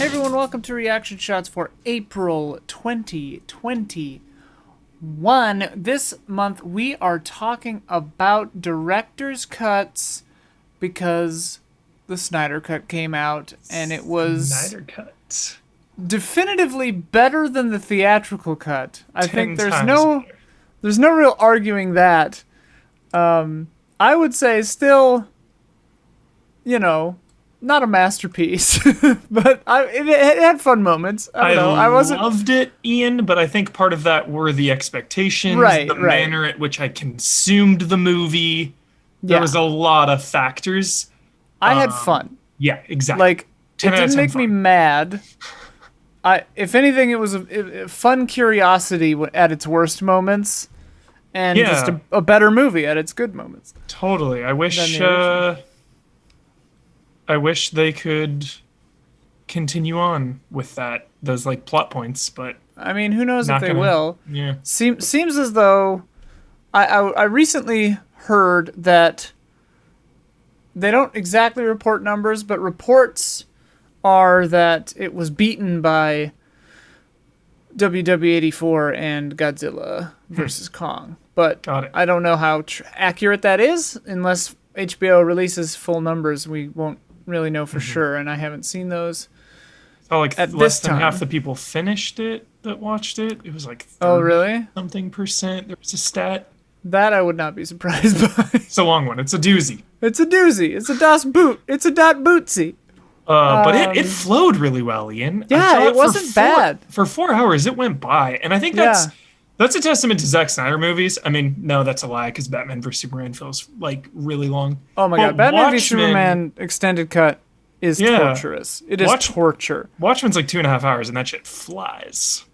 Hey everyone, welcome to Reaction Shots for April 2021. This month we are talking about director's cuts because the Snyder Cut came out and it was Snyder Cut. definitively better than the theatrical cut. I think there's better. no real arguing that. I would say still, not a masterpiece, but it had fun moments. I don't know. I wasn't loved it, Ian, but I think part of that were the expectations, the manner at which I consumed the movie. There was a lot of factors. I had fun. Yeah, exactly. Like, it didn't make me mad. If anything, it was a fun curiosity at its worst moments, and just a better movie at its good moments. Totally. I wish they could continue on with those like plot points, but I mean, who knows if they will? Yeah. Seems as though I recently heard that they don't exactly report numbers, but reports are that it was beaten by WW84 and Godzilla versus Kong. But I don't know how accurate that is. Unless HBO releases full numbers, we won't really know for sure, and I haven't seen those. So like less than half the people finished it that watched it. It was like 30 something percent. There was a stat. That I would not be surprised by. It's a long one. It's a doozy. It's a doozy. It's a das boot. It's a dot bootsy. But it flowed really well, Ian. Yeah, it wasn't bad. For 4 hours, it went by. And I think that's a testament to Zack Snyder movies. I mean, no, that's a lie, because Batman vs. Superman feels like really long. Oh my god, Batman vs. Superman extended cut is torturous. It is torture. Watchmen's like 2.5 hours, and that shit flies.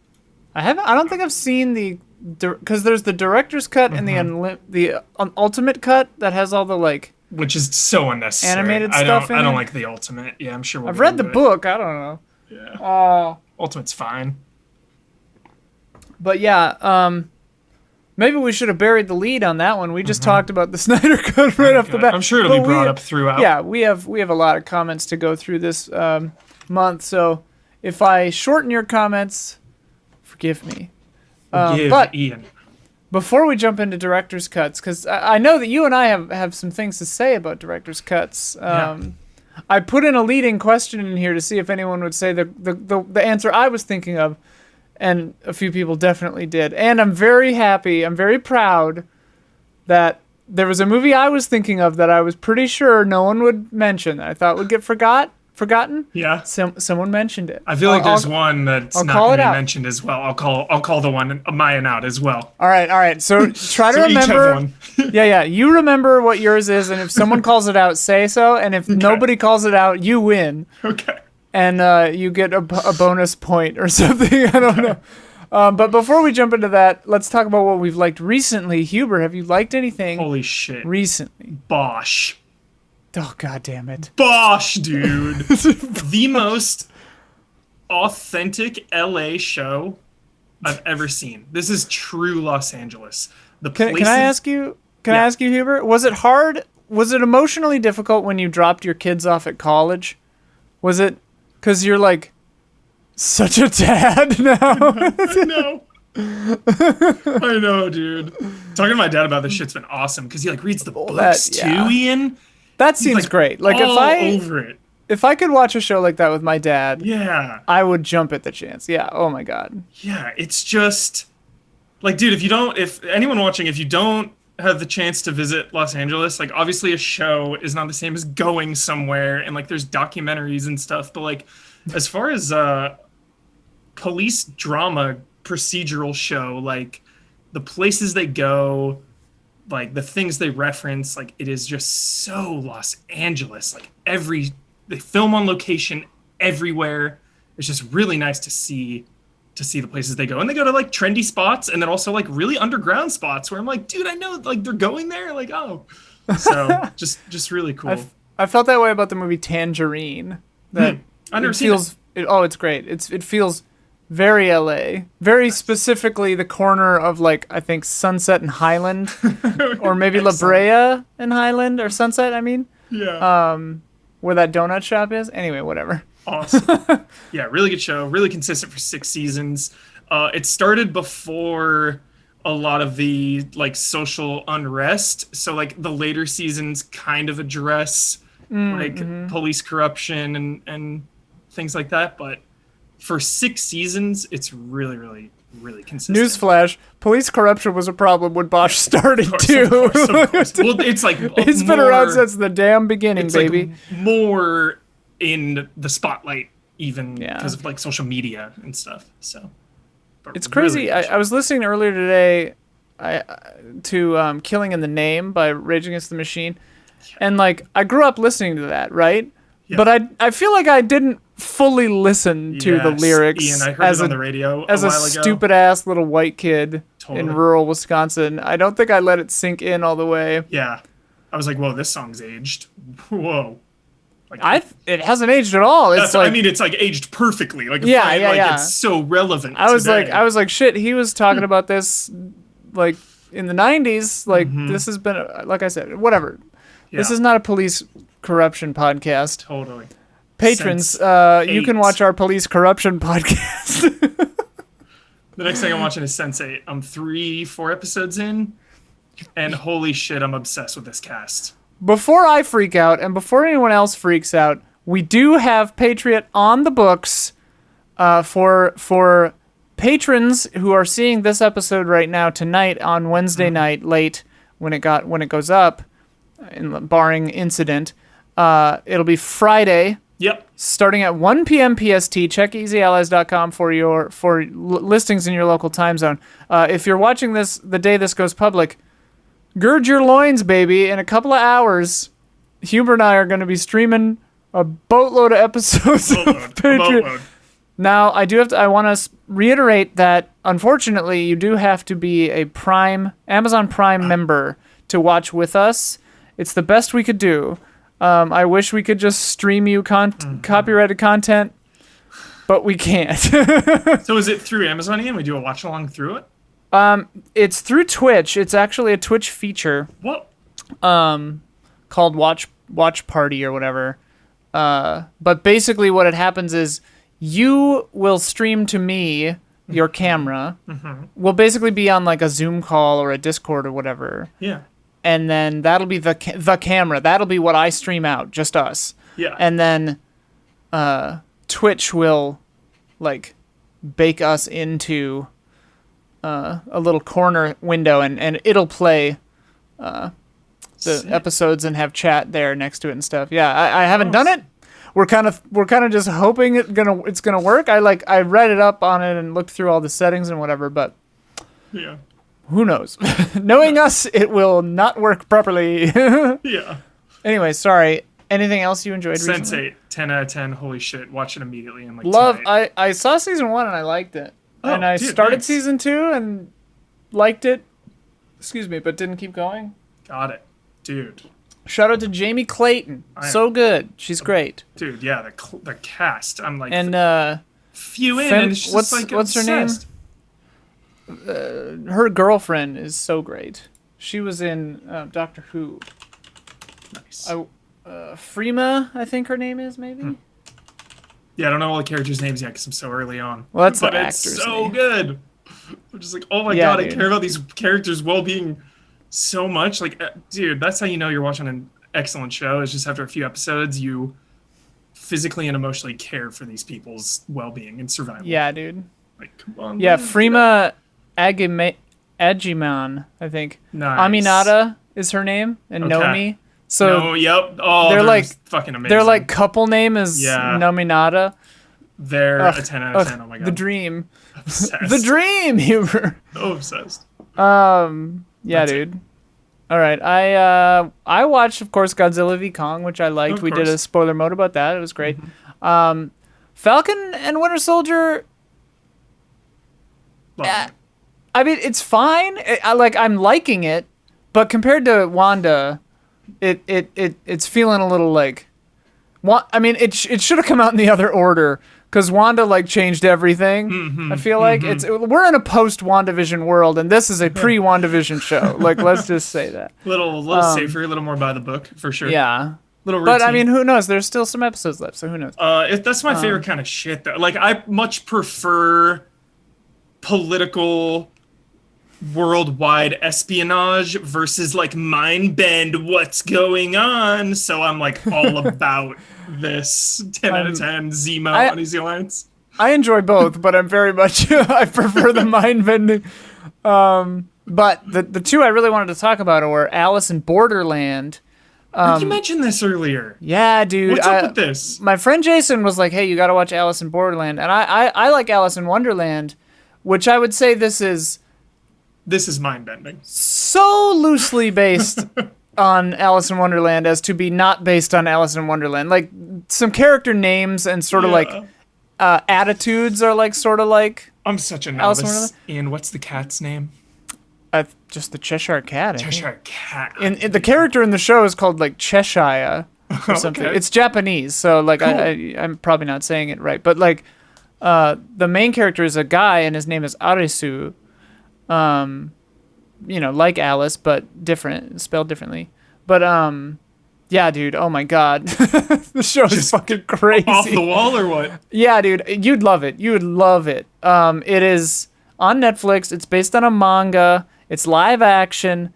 I don't think I've seen because there's the director's cut and the ultimate cut that has all the which is so unnecessary. Animated stuff. I don't like the ultimate. Yeah, I'm sure. I've read the book. I don't know. Yeah. Ultimate's fine. But yeah, maybe we should have buried the lead on that one. We just talked about the Snyder Cut right off the bat. I'm sure it'll be brought up throughout. Yeah, we have a lot of comments to go through this month. So if I shorten your comments, forgive me. But Ian. Before we jump into director's cuts, because I know that you and I have some things to say about director's cuts. I put in a leading question in here to see if anyone would say the answer I was thinking of, and a few people definitely did. And I'm very happy, I'm very proud that there was a movie I was thinking of that I was pretty sure no one would mention, that I thought would get forgotten. Yeah. Someone mentioned it. I feel like there's one that's not going to be mentioned as well. I'll call the one Mayan out as well. All right. So try to remember. Yeah. You remember what yours is, and if someone calls it out, say so. And if nobody calls it out, you win. Okay. And you get a bonus point or something. I don't know. But before we jump into that, let's talk about what we've liked recently. Huber, have you liked anything? Holy shit. Recently? Bosch. Oh, god damn it. Bosch, dude. The most authentic LA show I've ever seen. This is true Los Angeles. Can I ask you, Huber? Was it hard? Was it emotionally difficult when you dropped your kids off at college? Was it because you're like such a dad now? I know. I know, dude. Talking to my dad about this shit's been awesome because he reads the books too, Ian. That seems great. Like if I could watch a show like that with my dad, I would jump at the chance. Yeah. Oh my god. Yeah, it's just dude, if anyone watching, if you don't have the chance to visit Los Angeles, obviously a show is not the same as going somewhere, and there's documentaries and stuff, but as far as police drama procedural show, the places they go, the things they reference, it is just so Los Angeles. They film on location everywhere. It's just really nice to see the places they go. And they go to trendy spots, and then also really underground spots where I'm like, dude, I know they're going there. So just really cool. I felt that way about the movie Tangerine. That it's great. It feels very LA, very specifically the corner of I think Sunset and Highland, or maybe La Brea and Highland or Sunset. I mean, where that donut shop is. Anyway, whatever. Awesome. Yeah, really good show. Really consistent for 6 seasons. It started before a lot of the like social unrest. So like the later seasons kind of address like police corruption and things like that. But for 6 seasons, it's really, really, really consistent. Newsflash: police corruption was a problem when Bosch started too. Of course. Well, it's like it's been around since the damn beginning, it's baby. Like more in the spotlight, even because of like social media and stuff. So it's crazy. Really I was listening earlier today to "Killing in the Name" by Rage Against the Machine, and like I grew up listening to that, right? Yeah. But I feel like I didn't fully listen to the lyrics. Ian, I heard it on the radio as a stupid ass little white kid in rural Wisconsin. I don't think I let it sink in all the way. Yeah, I was like, "Whoa, this song's aged." Whoa. Like, it hasn't aged at all. It's like, I mean, it's like aged perfectly. Like, it's so relevant. I was like, shit. He was talking about this, like in the '90s. Like this has been, like I said, whatever. Yeah. This is not a police corruption podcast. Totally. Patrons, you can watch our police corruption podcast. The next thing I'm watching is Sense8. I'm 3-4 episodes in, and holy shit, I'm obsessed with this cast. Before I freak out and before anyone else freaks out, we do have Patriot on the books for patrons who are seeing this episode right now tonight on Wednesday night late when it goes up, barring incident. It'll be Friday. Yep. Starting at 1 p.m. PST. Check easyallies.com for listings in your local time zone. If you're watching this the day this goes public, gird your loins, baby. In a couple of hours, Huber and I are going to be streaming a boatload of episodes of Patriot. Now, I want to reiterate that, unfortunately, you do have to be a Amazon Prime member to watch with us. It's the best we could do. I wish we could just stream you copyrighted content, but we can't. So is it through Amazon, Ian? We do a watch along through it? It's through Twitch. It's actually a Twitch feature. What? Called Watch Party or whatever. But basically what it happens is you will stream to me your camera. We'll basically be on like a Zoom call or a Discord or whatever. Yeah. And then that'll be the camera. That'll be what I stream out, just us. Yeah. And then Twitch will like bake us into a little corner window, and it'll play the episodes and have chat there next to it and stuff. Yeah, I haven't done it. We're kind of just hoping it's gonna work. I read it up on it and looked through all the settings and whatever, but yeah. Who knows? Knowing us, it will not work properly. Yeah. Anyway, sorry. Anything else you enjoyed recently? Sense8, 10 out of 10. Holy shit. Watch it immediately. And tonight. I saw season 1 and I liked it. And I started season 2 and liked it. Excuse me, but didn't keep going. Got it. Dude. Shout out to Jamie Clayton. So good. She's great. Dude, yeah. The cast. I'm like... And, few in and it's just what's her name? Her girlfriend is so great. She was in Doctor Who. Nice. Freema, I think her name is, maybe? Yeah, I don't know all the characters' names yet because I'm so early on. Well, that's but the it's actor's so name. good. I'm just like, oh my god, dude. I care about these characters' well-being so much. Like, dude, that's how you know you're watching an excellent show. Is just after a few episodes, you physically and emotionally care for these people's well-being and survival. Yeah, dude. Like, come on. Yeah, Freema Agyeman, I think. Nice. Aminata is her name, and Nomi. So yep. Oh, they're like fucking amazing. Their like couple name is Nominata. They're a 10 out of 10. Oh my god. The dream. Obsessed. The dream, Huber. So obsessed. Yeah, That's dude. All right. I watched, of course, Godzilla v Kong, which I liked. We did a spoiler mode about that. It was great. Falcon and Winter Soldier. I mean, it's fine. I'm liking it, but compared to Wanda, it's feeling a little like. I mean, it should have come out in the other order because Wanda like changed everything. I feel like we're in a post WandaVision world, and this is a pre WandaVision show. Like, let's just say that. Little safer, a little more by the book for sure. Yeah. Little But I routine. mean, who knows? There's still some episodes left, so who knows? That's my favorite kind of shit, though. Like, I much prefer political worldwide espionage versus like mind bend what's going on. So I'm like all about this 10 out of 10 Zemo on Easy Alliance. I enjoy both, but I'm very much I prefer the mind bending. But the two I really wanted to talk about were Alice in Borderland. You mentioned this earlier. Yeah, dude. What's up with this? My friend Jason was like, "Hey, you got to watch Alice in Borderland," and I like Alice in Wonderland, which I would say this is mind bending. so loosely based on Alice in Wonderland as to be not based on Alice in Wonderland. Like some character names and sort of like attitudes are like sort of like. I'm such a Alice in novice. Wonderland? Ian, what's the cat's name? Just the Cheshire Cat. I think. Cheshire Cat. In the character in the show is called like Cheshire or something. Okay. It's Japanese, so like Cool. I'm probably not saying it right, but like the main character is a guy and his name is Arisu. Like Alice but different, spelled differently. But yeah, dude. Oh my god, the show is fucking crazy. Off the wall or what? Yeah, dude, you'd love it. You would love it. It is on Netflix. It's based on a manga. It's live action.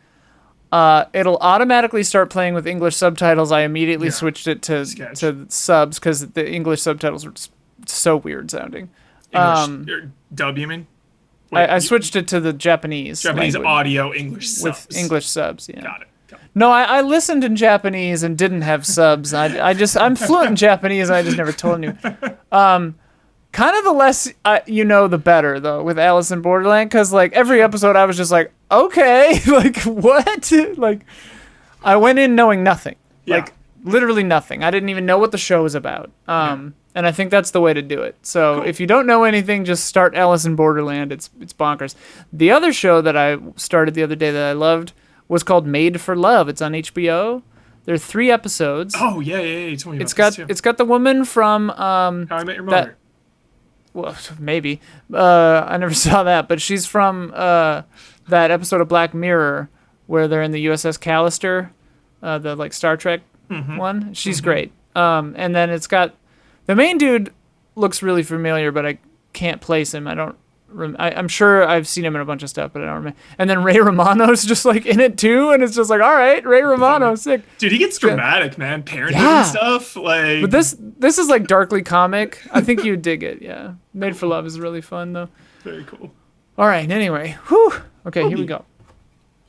It'll automatically start playing with English subtitles. I immediately switched it to subs because the English subtitles were just so weird sounding. English dub, you mean? Wait, I switched it to the Japanese language audio, English subs. with English subs. Yeah. Got it. No, I listened in Japanese and didn't have subs. I'm fluent in Japanese and I just never told you. Kind of the less the better though with Alice in Borderland, because like every episode I was just like, okay, like what? Like I went in knowing nothing, like literally nothing. I didn't even know what the show was about. And I think that's the way to do it. So if you don't know anything, just start Alice in Borderland. It's bonkers. The other show that I started the other day that I loved was called Made for Love. It's on HBO. There are 3 episodes. Oh yeah. You told me about this too. It's got the woman from How I Met Your Mother. Well, maybe. I never saw that, but she's from that episode of Black Mirror where they're in the USS Callister, the like Star Trek one. She's great. And then it's got the main dude looks really familiar, but I can't place him. I'm sure I've seen him in a bunch of stuff, but I don't remember. And then Ray Romano's just like in it too, and it's just like, all right, Ray Romano, sick. Dude, he gets dramatic, man. Parenthood and stuff. Like, but this is like darkly comic. I think you'd dig it. Yeah, Made for Love is really fun though. Very cool. All right. Anyway, whew. Okay, here we go.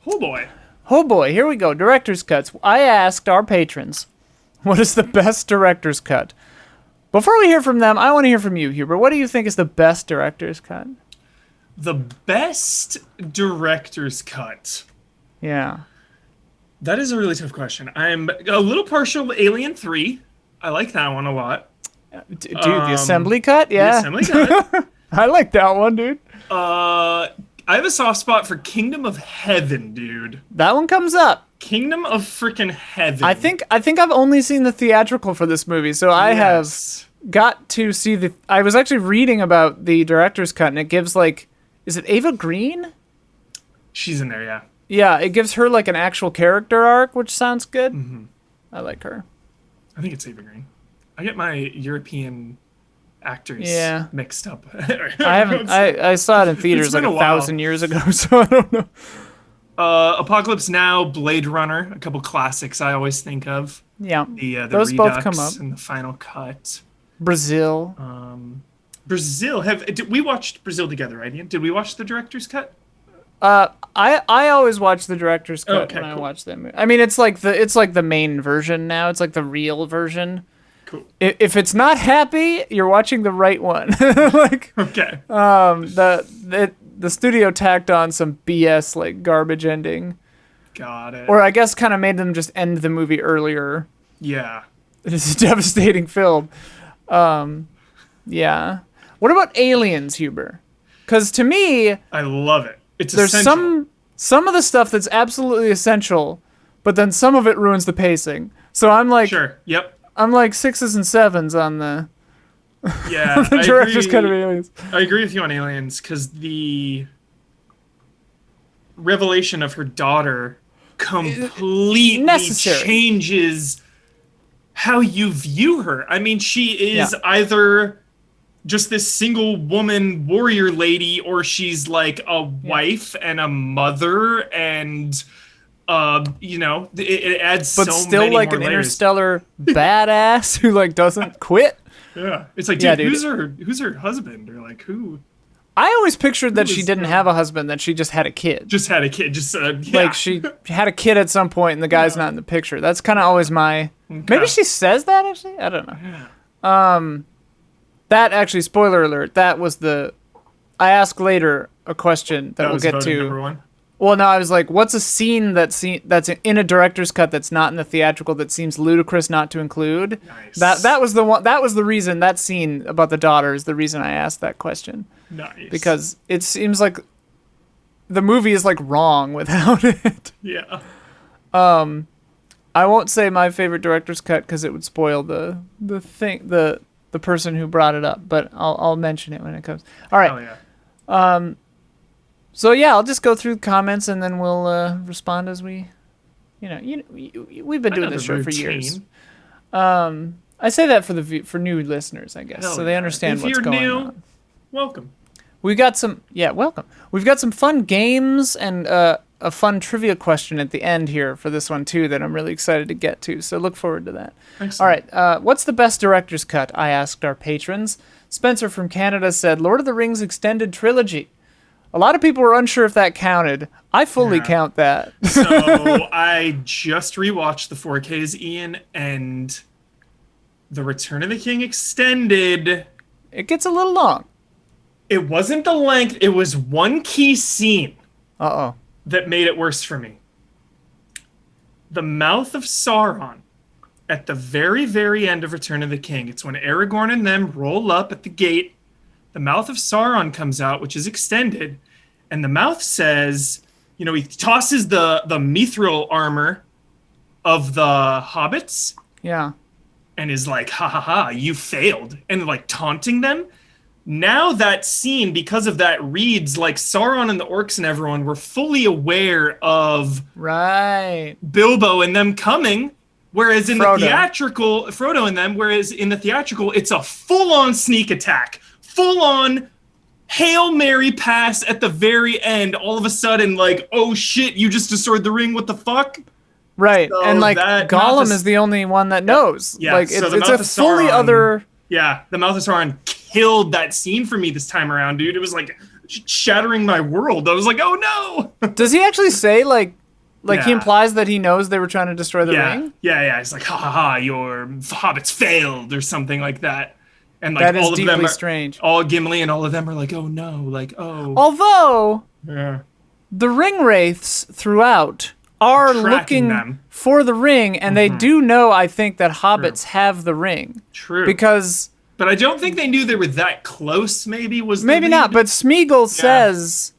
Oh boy. Oh boy, here we go. Director's cuts. I asked our patrons, what is the best director's cut? Before we hear from them, I want to hear from you, Huber. What do you think is the best director's cut? The best director's cut. Yeah. That is a really tough question. I'm a little partial to Alien 3. I like that one a lot. Dude, the assembly cut? Yeah. The assembly cut. I like that one, dude. I have a soft spot for Kingdom of Heaven, dude. That one comes up. Kingdom of freaking Heaven. I think I've only seen the theatrical for this movie, so I have got to see I was actually reading about the director's cut, and it gives like, is it Ava Green? She's in there, yeah. Yeah, it gives her like an actual character arc, which sounds good. Mm-hmm. I like her. I think it's Ava Green. I get my European actors mixed up. I saw it in theaters like 1,000 years ago, so I don't know. Apocalypse Now, Blade Runner, a couple classics I always think of. Yeah, the those Redux both come up. and the Final Cut. Brazil. Brazil. We watched Brazil together, right, Ian? Did we watch the director's cut? I always watch the director's cut when I watch that movie. I mean, it's like the main version now. It's like the real version. Cool. If it's not happy, you're watching the right one. Like okay. The studio tacked on some BS like garbage ending. Got it. Or I guess kind of made them just end the movie earlier. Yeah. It is a devastating film. Yeah. What about Aliens, Huber? Because to me, I love it. It's there's essential. some of the stuff that's absolutely essential, but then some of it ruins the pacing. So I'm like, sure, yep. I'm like 6s and 7s on the the director's cut of Aliens. I agree with you on Aliens because the revelation of her daughter completely changes how you view her. I mean, she is either just this single woman warrior lady, or she's like a wife and a mother, and it adds but so still many like more an layers. interstellar badass who like doesn't quit. Yeah, it's like, dude, who's her husband, or like who? I always pictured that she didn't have a husband, that she just had a kid. Just had a kid. Like she had a kid at some point, and the guy's not in the picture. That's kind of always my. Okay. Maybe she says that actually. I don't know. Yeah. That actually, spoiler alert. That was the. I asked later a question that we'll get to. Number one? Well, no, I was like, what's a scene that's in a director's cut that's not in the theatrical that seems ludicrous not to include? Nice. That was the one. That was the reason, that scene about the daughter is the reason I asked that question. Nice. Because it seems like the movie is like wrong without it. Yeah. I won't say my favorite director's cut because it would spoil the person who brought it up, but I'll mention it when it comes. All right. Oh yeah. So yeah, I'll just go through comments and then we'll respond as we, we've been doing this show for years. I say that for new listeners, I guess, so they understand what's going on. Welcome. We've got some fun games and a fun trivia question at the end here for this one too that I'm really excited to get to. So look forward to that. Excellent. All right, what's the best director's cut? I asked our patrons. Spencer from Canada said Lord of the Rings extended trilogy. A lot of people were unsure if that counted. I fully count that. So I just rewatched the 4Ks, Ian, and the Return of the King extended. It gets a little long. It wasn't the length. It was one key scene. That made it worse for me. The Mouth of Sauron at the very, very end of Return of the King. It's when Aragorn and them roll up at the gate. The Mouth of Sauron comes out, which is extended, and the mouth says, he tosses the mithril armor of the hobbits. Yeah. And is like, ha ha ha, you failed. And like taunting them. Now that scene, because of that, reads like Sauron and the orcs and everyone were fully aware of Bilbo and them coming. Whereas in the theatrical, Frodo and them, whereas in the theatrical, it's a full-on sneak attack. Full-on Hail Mary pass at the very end. All of a sudden, like, oh shit, you just destroyed the ring, what the fuck? Right, so and like Gollum is the only one that knows. Yeah, like so it's a fully other... Yeah, the Mouth of Sauron killed that scene for me this time around, dude. It was like shattering my world. I was like, oh no! Does he actually say, he implies that he knows they were trying to destroy the ring? Yeah, it's like, ha ha ha, your hobbits failed, or something like that. And like that is all of deeply them are, strange. All Gimli and all of them are like, oh no, like, oh. Although the ring wraiths throughout are looking for the ring, and they do know, I think, that hobbits have the ring. True. But I don't think they knew they were that close. Maybe not. But Smeagol says,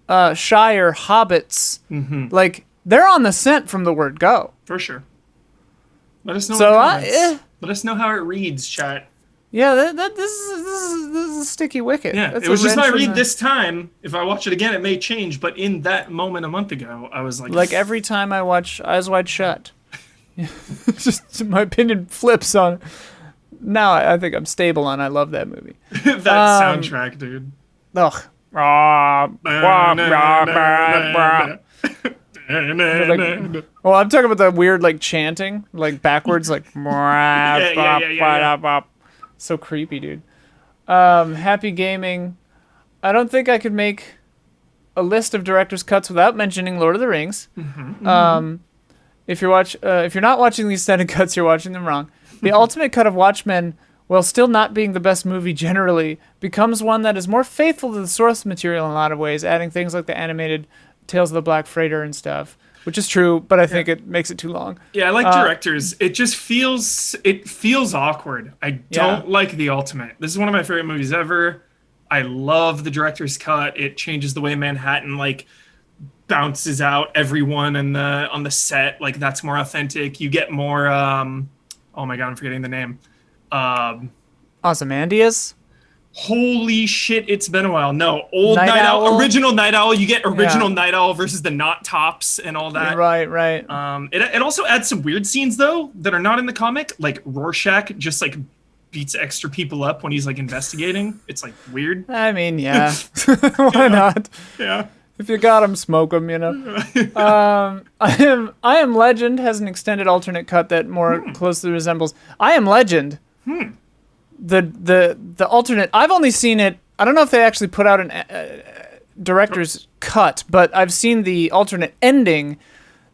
Shire hobbits, like they're on the scent from the word go. For sure. Let us know. Let us know how it reads, chat. Yeah, this is a sticky wicket. Yeah, it was just my read this time. If I watch it again, it may change. But in that moment a month ago, I was like every time I watch Eyes Wide Shut, just my opinion flips on. Now I think I'm stable on. I love that movie. That soundtrack, dude. Ugh. Well, I'm talking about the weird chanting, backwards, so creepy, dude. Happy Gaming. I don't think I could make a list of director's cuts without mentioning Lord of the Rings. If you're not watching the extended cuts, you're watching them wrong. The ultimate cut of Watchmen, while still not being the best movie generally, becomes one that is more faithful to the source material in a lot of ways, adding things like the animated Tales of the Black Freighter and stuff, which is true, but I think it makes it too long. Yeah, I like directors. It just feels awkward. I don't like the ultimate. This is one of my favorite movies ever. I love the director's cut. It changes the way Manhattan bounces out everyone on the set. Like that's more authentic. You get more oh my god, I'm forgetting the name. Ozymandias? Holy shit, it's been a while. No, old Night Night Owl, Owl? original Night Owl. You get original Yeah. Night Owl versus the not tops and all that. Right. It also adds some weird scenes though that are not in the comic. Like Rorschach just like beats extra people up when he's like investigating. It's like weird. I mean, yeah. Why not? Yeah. If you got him, smoke him, you know. I Am Legend has an extended alternate cut that more closely resembles I Am Legend. The alternate, I've only seen it, I don't know if they actually put out an director's cut, but I've seen the alternate ending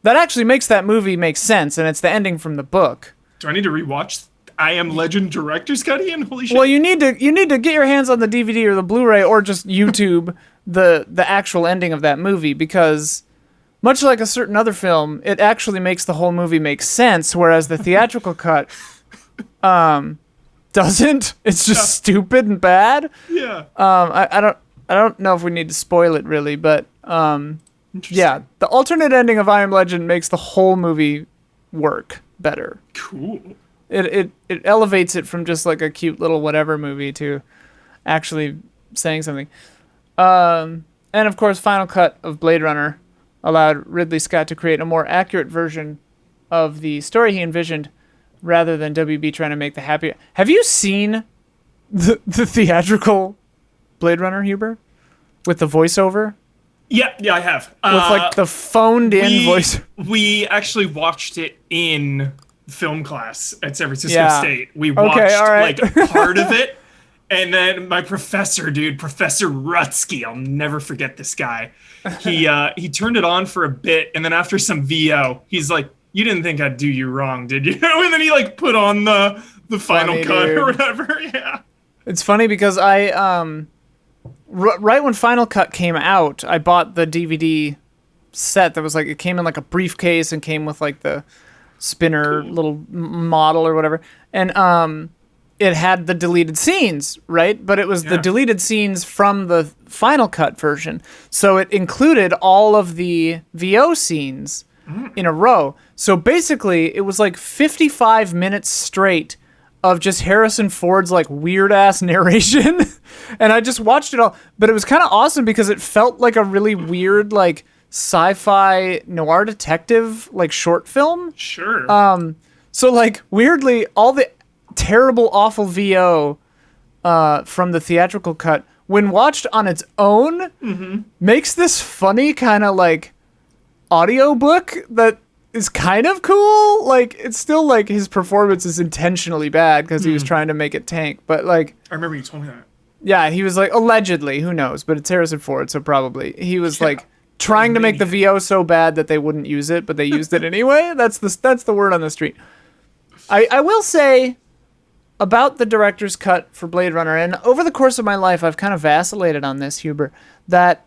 that actually makes that movie make sense, and it's the ending from the book. Do I need to rewatch I Am Legend director's cut, Ian? Holy shit. Well, you need to get your hands on the DVD or the Blu-ray or just YouTube the actual ending of that movie, because much like a certain other film, it actually makes the whole movie make sense, whereas the theatrical cut doesn't. It's just stupid and bad. Yeah. I don't know if we need to spoil it really, but yeah, the alternate ending of I Am Legend makes the whole movie work better. Cool. It elevates it from just like a cute little whatever movie to actually saying something. And of course, Final Cut of Blade Runner allowed Ridley Scott to create a more accurate version of the story he envisioned, rather than WB trying to make the happy. Have you seen the theatrical Blade Runner, Huber, with the voiceover? Yeah, I have. With like the phoned-in voice. We actually watched it in film class at San Francisco State. We watched like part of it, and then my professor, Professor Rutsky, I'll never forget this guy. He turned it on for a bit, and then after some VO, he's like, "You didn't think I'd do you wrong, did you?" And then he like put on the final cut or whatever. Yeah. It's funny because I right when Final Cut came out, I bought the DVD set that was like, it came in like a briefcase and came with like the spinner little model or whatever, and it had the deleted scenes, right? But it was the deleted scenes from the Final Cut version, so it included all of the VO scenes in a row. So basically, it was like 55 minutes straight of just Harrison Ford's like weird ass narration. And I just watched it all, but it was kind of awesome because it felt like a really weird like sci-fi noir detective like short film. Sure. So like weirdly, all the terrible awful VO from the theatrical cut, when watched on its own, makes this funny kind of like audiobook that is kind of cool. Like, it's still like his performance is intentionally bad because he was trying to make it tank, but like, I remember you told me that. Yeah, he was like, allegedly, who knows, but it's Harrison Ford, so probably he was like trying to make the VO so bad that they wouldn't use it, but they used it anyway. That's the word on the street. I will say about the director's cut for Blade Runner, and over the course of my life I've kind of vacillated on this, Huber, that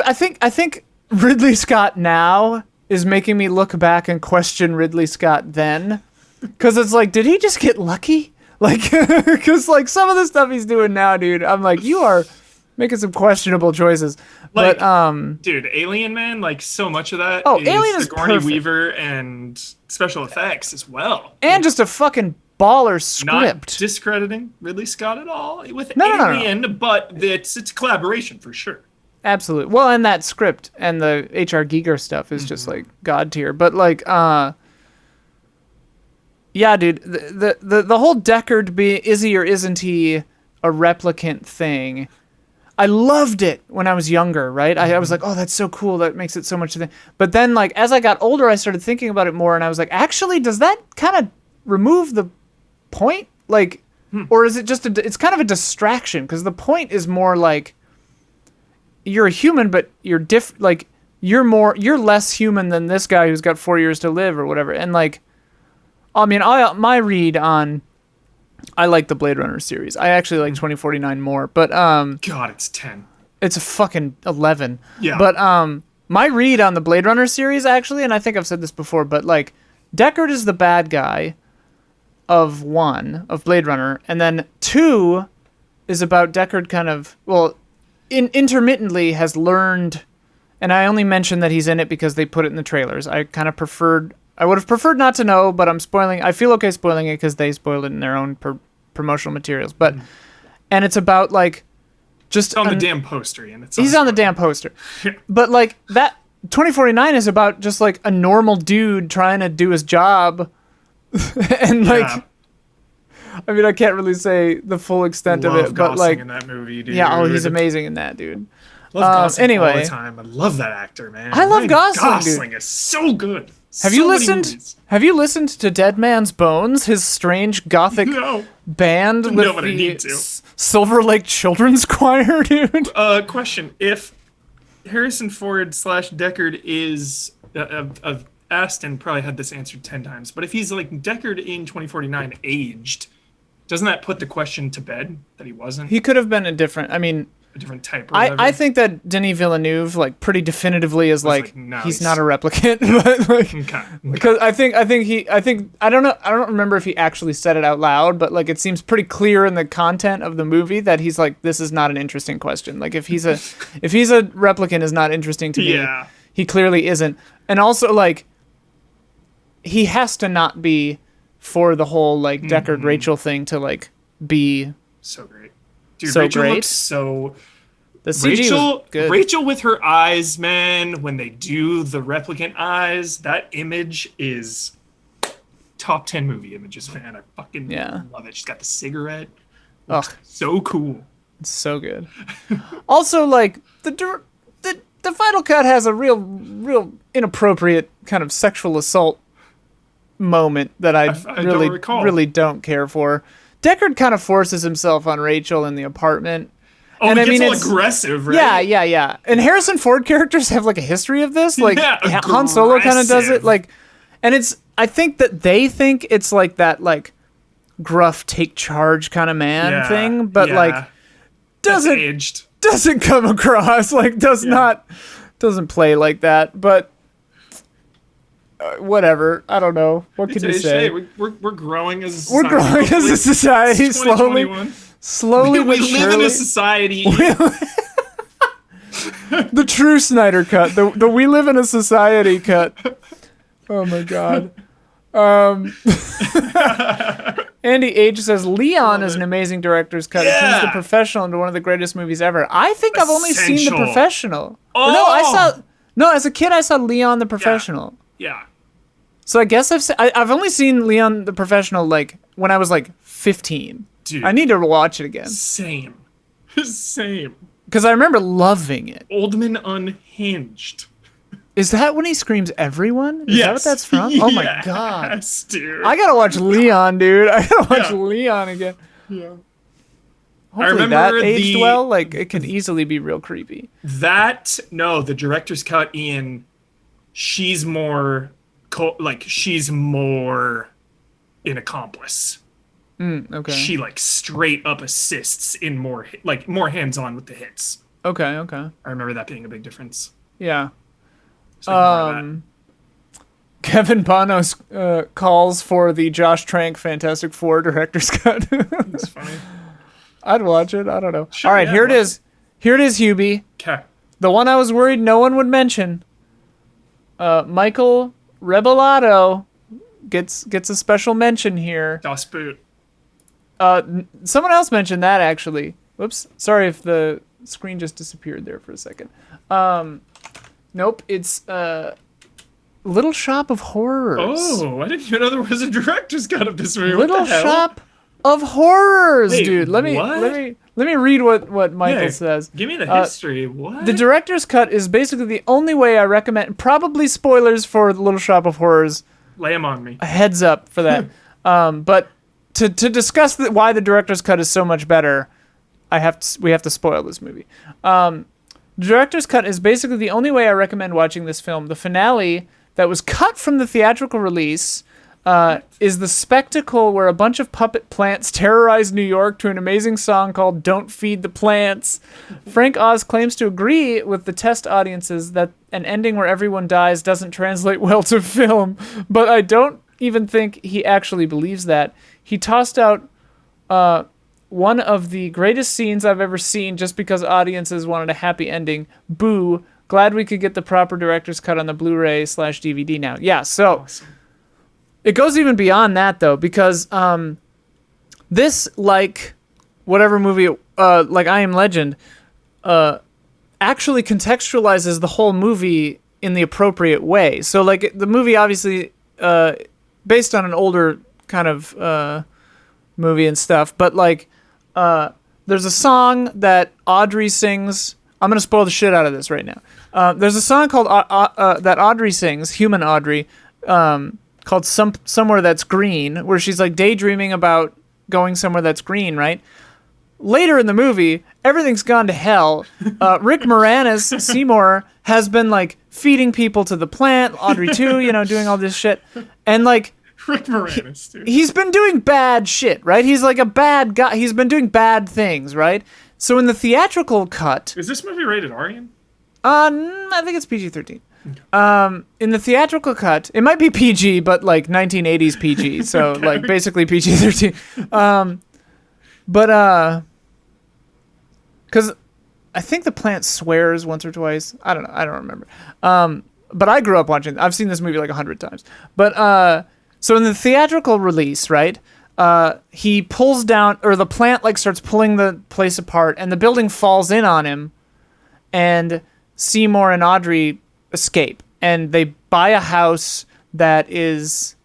I think Ridley Scott now is making me look back and question Ridley Scott then, because it's like, did he just get lucky? Like, because like some of the stuff he's doing now, dude, I'm like, you are making some questionable choices. Like, but dude, Alien, man, like so much of that. Oh, Alien is Sigourney perfect. Weaver and special effects as well. And just a fucking baller script. Not discrediting Ridley Scott at all with No. Alien, but it's a collaboration for sure. Absolutely. Well, and that script and the H.R. Giger stuff is just like god tier. But like, yeah, dude, the whole Deckard is he or isn't he a replicant thing, I loved it when I was younger, right? I was like, oh, that's so cool. That makes it so much. But then, like, as I got older, I started thinking about it more, and I was like, actually, does that kind of remove the point? Like, or is it just it's kind of a distraction? Because the point is more like, you're a human, but you're like, you're less human than this guy who's got 4 years to live or whatever. And like, I mean, my read on, I like the Blade Runner series. I actually like 2049 more, but God, it's 10. It's a fucking 11. Yeah. But my read on the Blade Runner series, actually, and I think I've said this before, but like, Deckard is the bad guy of Blade Runner, and then 2 is about Deckard kind of, well, intermittently has learned, and I only mention that he's in it because they put it in the trailers. I would have preferred not to know, but I feel okay spoiling it because they spoiled it in their own promotional materials. But and it's about like just It's on the damn poster, and it's he's on the damn poster. But like that 2049 is about just like a normal dude trying to do his job, and like, I mean, I can't really say the full extent of it, but like in that movie, dude. Yeah, he's amazing in that, dude. Love Gosling anyway, all the time. I love that actor, man. I love Gosling. Gosling is so good. Have you listened? Have you listened to Dead Man's Bones? His strange gothic band with the Silver Lake Children's Choir, dude. Question: if Harrison Ford / Deckard is, I've asked and probably had this answered 10 times, but if he's like Deckard in 2049 aged, doesn't that put the question to bed that he wasn't? He could have been a different type or whatever. I think that Denis Villeneuve like pretty definitively is like no, he's not a replicant, but like because I don't remember if he actually said it out loud, but like it seems pretty clear in the content of the movie that he's like, this is not an interesting question. Like if he's a replicant is not interesting to me. He clearly isn't. And also like he has to not be for the whole like Deckard Rachel thing to like be so great. Dude, so Rachel great. Looks so the CG was good. Rachel with her eyes, man, when they do the replicant eyes, that image is top 10 movie images, man. I fucking love it. She's got the cigarette. So cool. It's so good. Also, like the Final Cut has a real inappropriate kind of sexual assault moment that I really don't care for. Deckard kind of forces himself on Rachel in the apartment. Oh, and he gets all aggressive, right? Yeah. And Harrison Ford characters have like a history of this. Like Han Solo kind of does it. Like, and I think that they think it's like that like gruff take charge kind of man thing, but like doesn't come across like doesn't play like that, but whatever. I don't know. What can you say? We're growing as a society. We're growing as a society slowly. We live in a society. The true Snyder Cut. The we live in a society cut. Oh my god. Andy H says Leon is an amazing director's cut. It turns The Professional into one of the greatest movies ever. I think I've only seen The Professional. As a kid I saw Leon the Professional. Yeah. So I guess I've only seen Leon the Professional like when I was like 15. Dude, I need to watch it again. Same. Because I remember loving it. Oldman Unhinged. Is that when he screams everyone? Is that what that's from? Oh my god. Yes, dude. I gotta watch Leon, dude. I gotta watch Leon again. Yeah. Hopefully that aged well. Like, it can easily be real creepy. The director's cut in, she's more an accomplice. Okay. She like straight up assists in more hands-on with the hits. Okay. I remember that being a big difference. Yeah. Kevin Bonos calls for the Josh Trank Fantastic Four director's cut. That's funny. I'd watch it. I don't know. Sure, all right, here it is. Here it is, Hubie. Okay. The one I was worried no one would mention. Michael Rebellato gets a special mention here. Das Boot. Someone else mentioned that, actually. Whoops. Sorry if the screen just disappeared there for a second. Nope. It's Little Shop of Horrors. Oh, I didn't even know there was a director's cut of this movie. Little Shop of Horrors, Wait, dude. Let me read what Michael says. Give me the history. What? The director's cut is basically the only way I recommend. Probably spoilers for Little Shop of Horrors. Lay them on me. A heads up for that. But to discuss why the director's cut is so much better, we have to spoil this movie. The director's cut is basically the only way I recommend watching this film. The finale that was cut from the theatrical release is the spectacle where a bunch of puppet plants terrorize New York to an amazing song called Don't Feed the Plants. Frank Oz claims to agree with the test audiences that an ending where everyone dies doesn't translate well to film, but I don't even think he actually believes that. He tossed out one of the greatest scenes I've ever seen just because audiences wanted a happy ending. Boo. Glad we could get the proper director's cut on the Blu-ray/DVD now. Yeah, so awesome. It goes even beyond that, though, because this, like whatever movie, like I Am Legend, actually contextualizes the whole movie in the appropriate way. So like the movie obviously based on an older kind of movie and stuff, but like there's a song that Audrey sings. I'm gonna spoil the shit out of this right now. There's a song called that Audrey sings, Human Audrey, called Somewhere That's Green, where she's like daydreaming about going somewhere that's green, right? Later in the movie, everything's gone to hell. Rick Moranis, Seymour, has been like feeding people to the plant, Audrey too, you know, doing all this shit. And like Rick Moranis, dude. He's been doing bad shit, right? He's like a bad guy. He's been doing bad things, right? So in the theatrical cut, is this movie rated R, Ian? I think it's PG-13. Okay. In the theatrical cut, it might be PG, but like 1980s PG, so okay. Like basically PG-13. But because I think the plant swears once or twice. I don't know. I don't remember. But I grew up watching. I've seen this movie like 100 times. But so in the theatrical release, right? He pulls down, or the plant like starts pulling the place apart, and the building falls in on him, and Seymour and Audrey escape, and they buy a house that is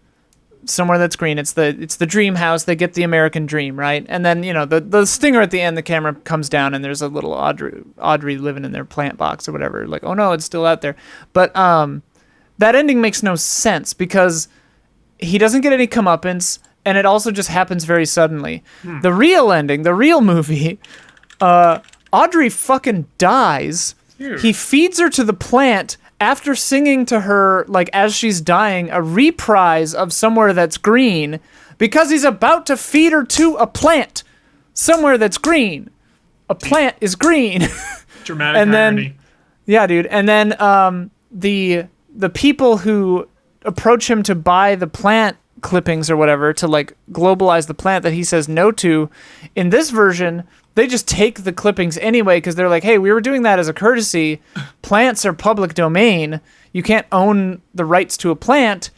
somewhere that's green. It's the dream house. They get the American dream, right? And then, you know, the stinger at the end, the camera comes down and there's a little Audrey living in their plant box or whatever. Like, oh no, it's still out there. But that ending makes no sense because he doesn't get any comeuppance, and it also just happens very suddenly. The real ending, the real movie, Audrey fucking dies. Ew. He feeds her to the plant after singing to her, like, as she's dying, a reprise of Somewhere That's Green, because he's about to feed her to a plant. Somewhere that's green. A plant is green. Dramatic and irony. Then, yeah, dude. And then the people who approach him to buy the plant clippings or whatever, to, like, globalize the plant that he says no to, in this version, they just take the clippings anyway because they're like, hey, we were doing that as a courtesy. Plants are public domain. You can't own the rights to a plant.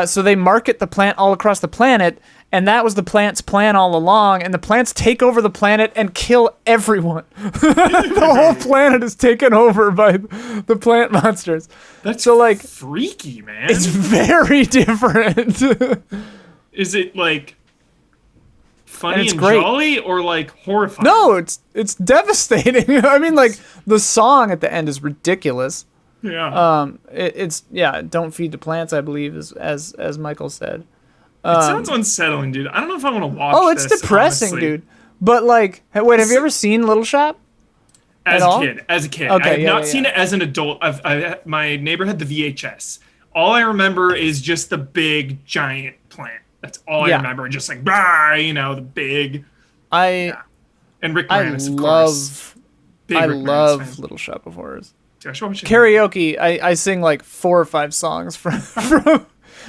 So they market the plant all across the planet, and that was the plant's plan all along, and the plants take over the planet and kill everyone. The whole planet is taken over by the plant monsters. That's so, like, freaky, man. It's very different. Is it, like, funny and great. Jolly, or like horrifying? No, it's devastating. I mean, like, the song at the end is ridiculous. Yeah. It's don't feed the plants, I believe, as Michael said. It sounds unsettling, dude. I don't know if I want to watch Oh, it's this, depressing, honestly. dude. But like, wait, have you ever seen Little Shop? As a kid. Okay, I have not seen it as an adult. My neighbor had the VHS. All I remember is just the big giant plant. That's all I remember. Just like, rah, you know, the big. And Rick Moranis, of course. I love Little Shop of Horrors. Joshua, karaoke, I sing like 4 or 5 songs from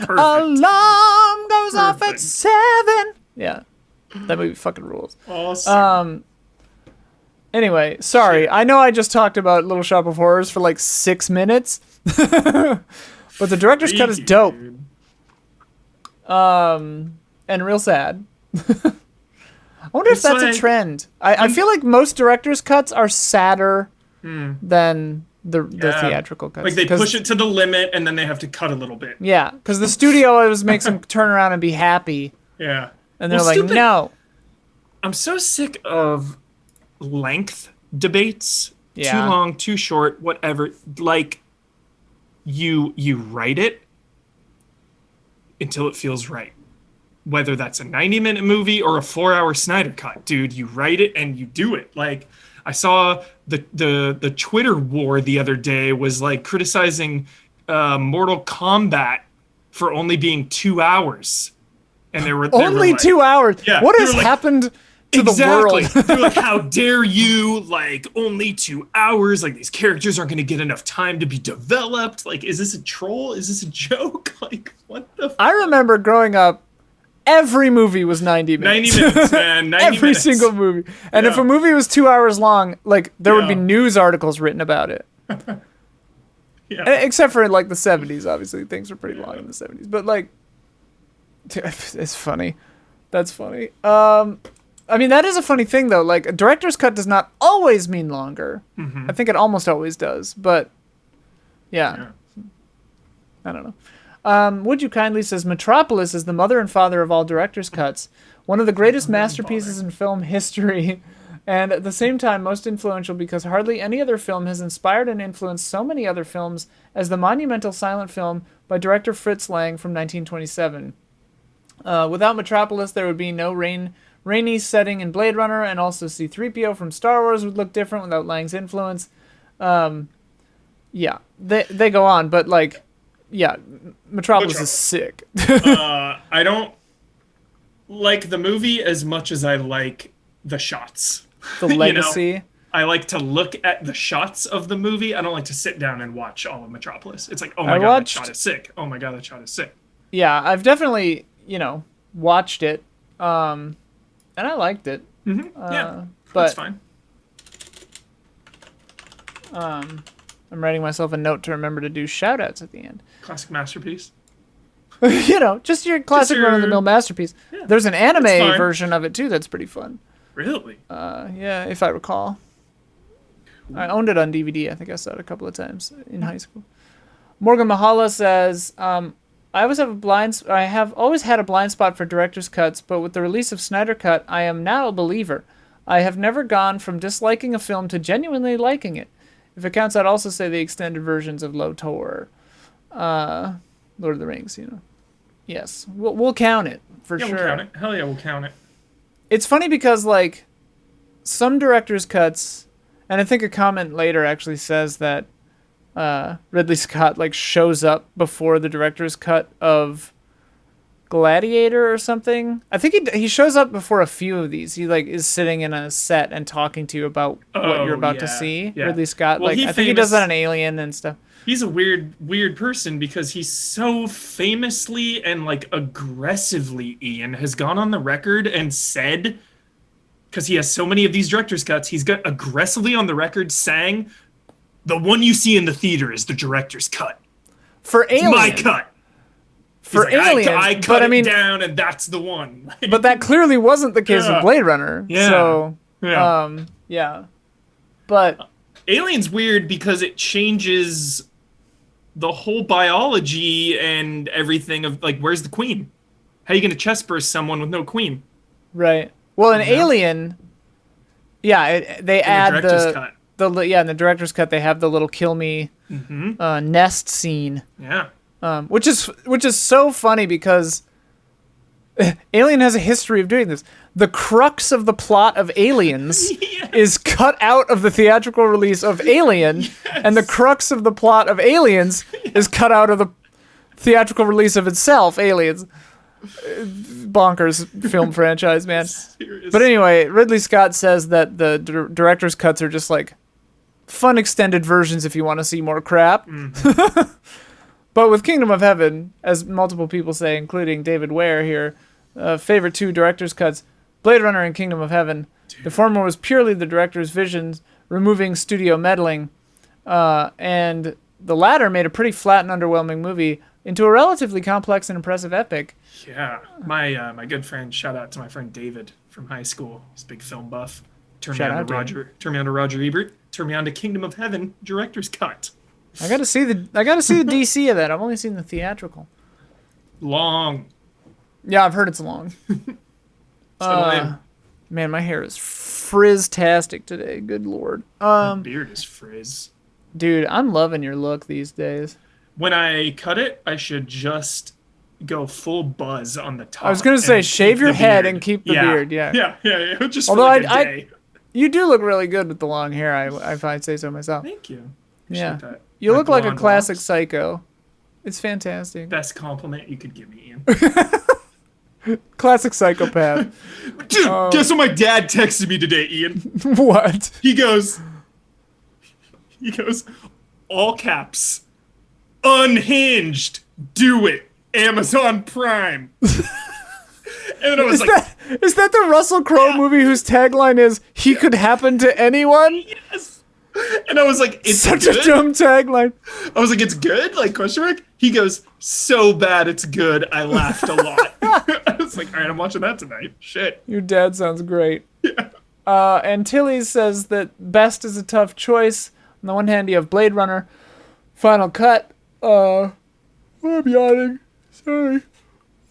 Alarm Goes Off at 7. Yeah, that movie fucking rules. Awesome. Anyway, sorry. Shit. I know I just talked about Little Shop of Horrors for like 6 minutes, but the director's cut is dope. Dude. And real sad. I wonder if that's like a trend. I feel like most director's cuts are sadder than the theatrical cuts. Like they push it to the limit and then they have to cut a little bit. Yeah, because the studio always makes them turn around and be happy. Yeah. And they're like, no. I'm so sick of length debates. Yeah. Too long, too short, whatever. Like, you write it until it feels right. Whether that's a 90-minute movie or a 4-hour Snyder Cut, dude, you write it and you do it. Like, I saw the Twitter war the other day was like criticizing Mortal Kombat for only being 2 hours, and they were only like, 2 hours. Yeah, what has happened to the world? They're like, how dare you? Like, only 2 hours. Like, these characters aren't going to get enough time to be developed. Like, is this a troll? Is this a joke? Like, what the? I remember growing up. Every movie was 90 minutes. 90 minutes, man. 90 Every minutes. single movie. And if a movie was 2 hours long, like, there would be news articles written about it. Except for, like, the 70s, obviously. Things were pretty long in the 70s. But, like, it's funny. That's funny. I mean, that is a funny thing, though. Like, a director's cut does not always mean longer. Mm-hmm. I think it almost always does. But, yeah. I don't know. Would You Kindly says, Metropolis is the mother and father of all director's cuts. One of the greatest masterpieces in film history. And at the same time, most influential because hardly any other film has inspired and influenced so many other films as the monumental silent film by director Fritz Lang from 1927. Without Metropolis, there would be no rainy setting in Blade Runner, and also C-3PO from Star Wars would look different without Lang's influence. Yeah, they go on, but like, yeah, Metropolis is sick. I don't like the movie as much as I like the shots. The legacy. You know, I like to look at the shots of the movie. I don't like to sit down and watch all of Metropolis. It's like, oh my god, that shot is sick. Oh my god, that shot is sick. Yeah, I've definitely, watched it, and I liked it. Mm-hmm. But that's fine. I'm writing myself a note to remember to do shout-outs at the end. Classic masterpiece. Just your classic run-of-the-mill masterpiece. Yeah, there's an anime version of it, too, that's pretty fun. Really? Yeah, if I recall. Ooh. I owned it on DVD. I think I saw it a couple of times in high school. Morgan Mahala says, I have always had a blind spot for director's cuts, but with the release of Snyder Cut, I am now a believer. I have never gone from disliking a film to genuinely liking it. If it counts, I'd also say the extended versions of LOTOR. Lord of the Rings, Yes, we'll count it, for sure. We'll count it. Hell yeah, we'll count it. It's funny because, like, some director's cuts, and I think a comment later actually says that Ridley Scott, like, shows up before the director's cut of Gladiator or something. I think he shows up before a few of these. He, like, is sitting in a set and talking to you about what you're about to see. Yeah. Ridley Scott. Well, I think he does that on Alien and stuff. He's a weird person because he's so famously and like aggressively, Ian, has gone on the record and said, because he has so many of these director's cuts, he's got aggressively on the record saying, the one you see in the theater is the director's cut. For Alien. It's my cut. For Alien. I cut it down and that's the one. But that clearly wasn't the case with Blade Runner. Yeah. So, yeah. But Alien's weird because it changes the whole biology and everything of, like, where's the queen? How are you going to chest burst someone with no queen? Right. Well, in Alien, they add in the director's cut they have the little kill me nest scene. Yeah. Which is so funny because Alien has a history of doing this. The crux of the plot of Aliens is cut out of the theatrical release of Alien, and the crux of the plot of Aliens is cut out of the theatrical release of itself, Aliens. Bonkers film franchise, man. Seriously. But anyway, Ridley Scott says that the director's cuts are just like fun extended versions if you want to see more crap. Mm-hmm. But with Kingdom of Heaven, as multiple people say, including David Ware here, favorite two director's cuts, Blade Runner and Kingdom of Heaven. Dude. The former was purely the director's visions, removing studio meddling, and the latter made a pretty flat and underwhelming movie into a relatively complex and impressive epic. Yeah, my good friend, shout out to my friend David from high school. He's a big film buff. Turned me on to Roger Ebert. Turned me on to Kingdom of Heaven director's cut. I gotta see the DC of that. I've only seen the theatrical. Long. Yeah, I've heard it's long. Man, my hair is frizz-tastic today. Good lord. My beard is frizz. Dude, I'm loving your look these days. When I cut it, I should just go full buzz on the top. I was gonna say shave your head and keep the beard. Yeah. Just although for like a day. You do look really good with the long hair. If I'd say so myself. Thank you. Appreciate that. You look like a classic psycho. It's fantastic. Best compliment you could give me, Ian. Classic psychopath. Dude, guess what my dad texted me today, Ian? What? He goes, all caps, unhinged, do it, Amazon Prime. And I was is that the Russell Crowe movie whose tagline is, he could happen to anyone? Yes. And I was like, it's Such good? a dumb tagline. I was like, it's good? Like, question mark? He goes, so bad it's good. I laughed a lot. I was like, all right, I'm watching that tonight. Shit. Your dad sounds great. Yeah. And Tilly says that best is a tough choice. On the one hand, you have Blade Runner, Final Cut. I'm yawning. Sorry.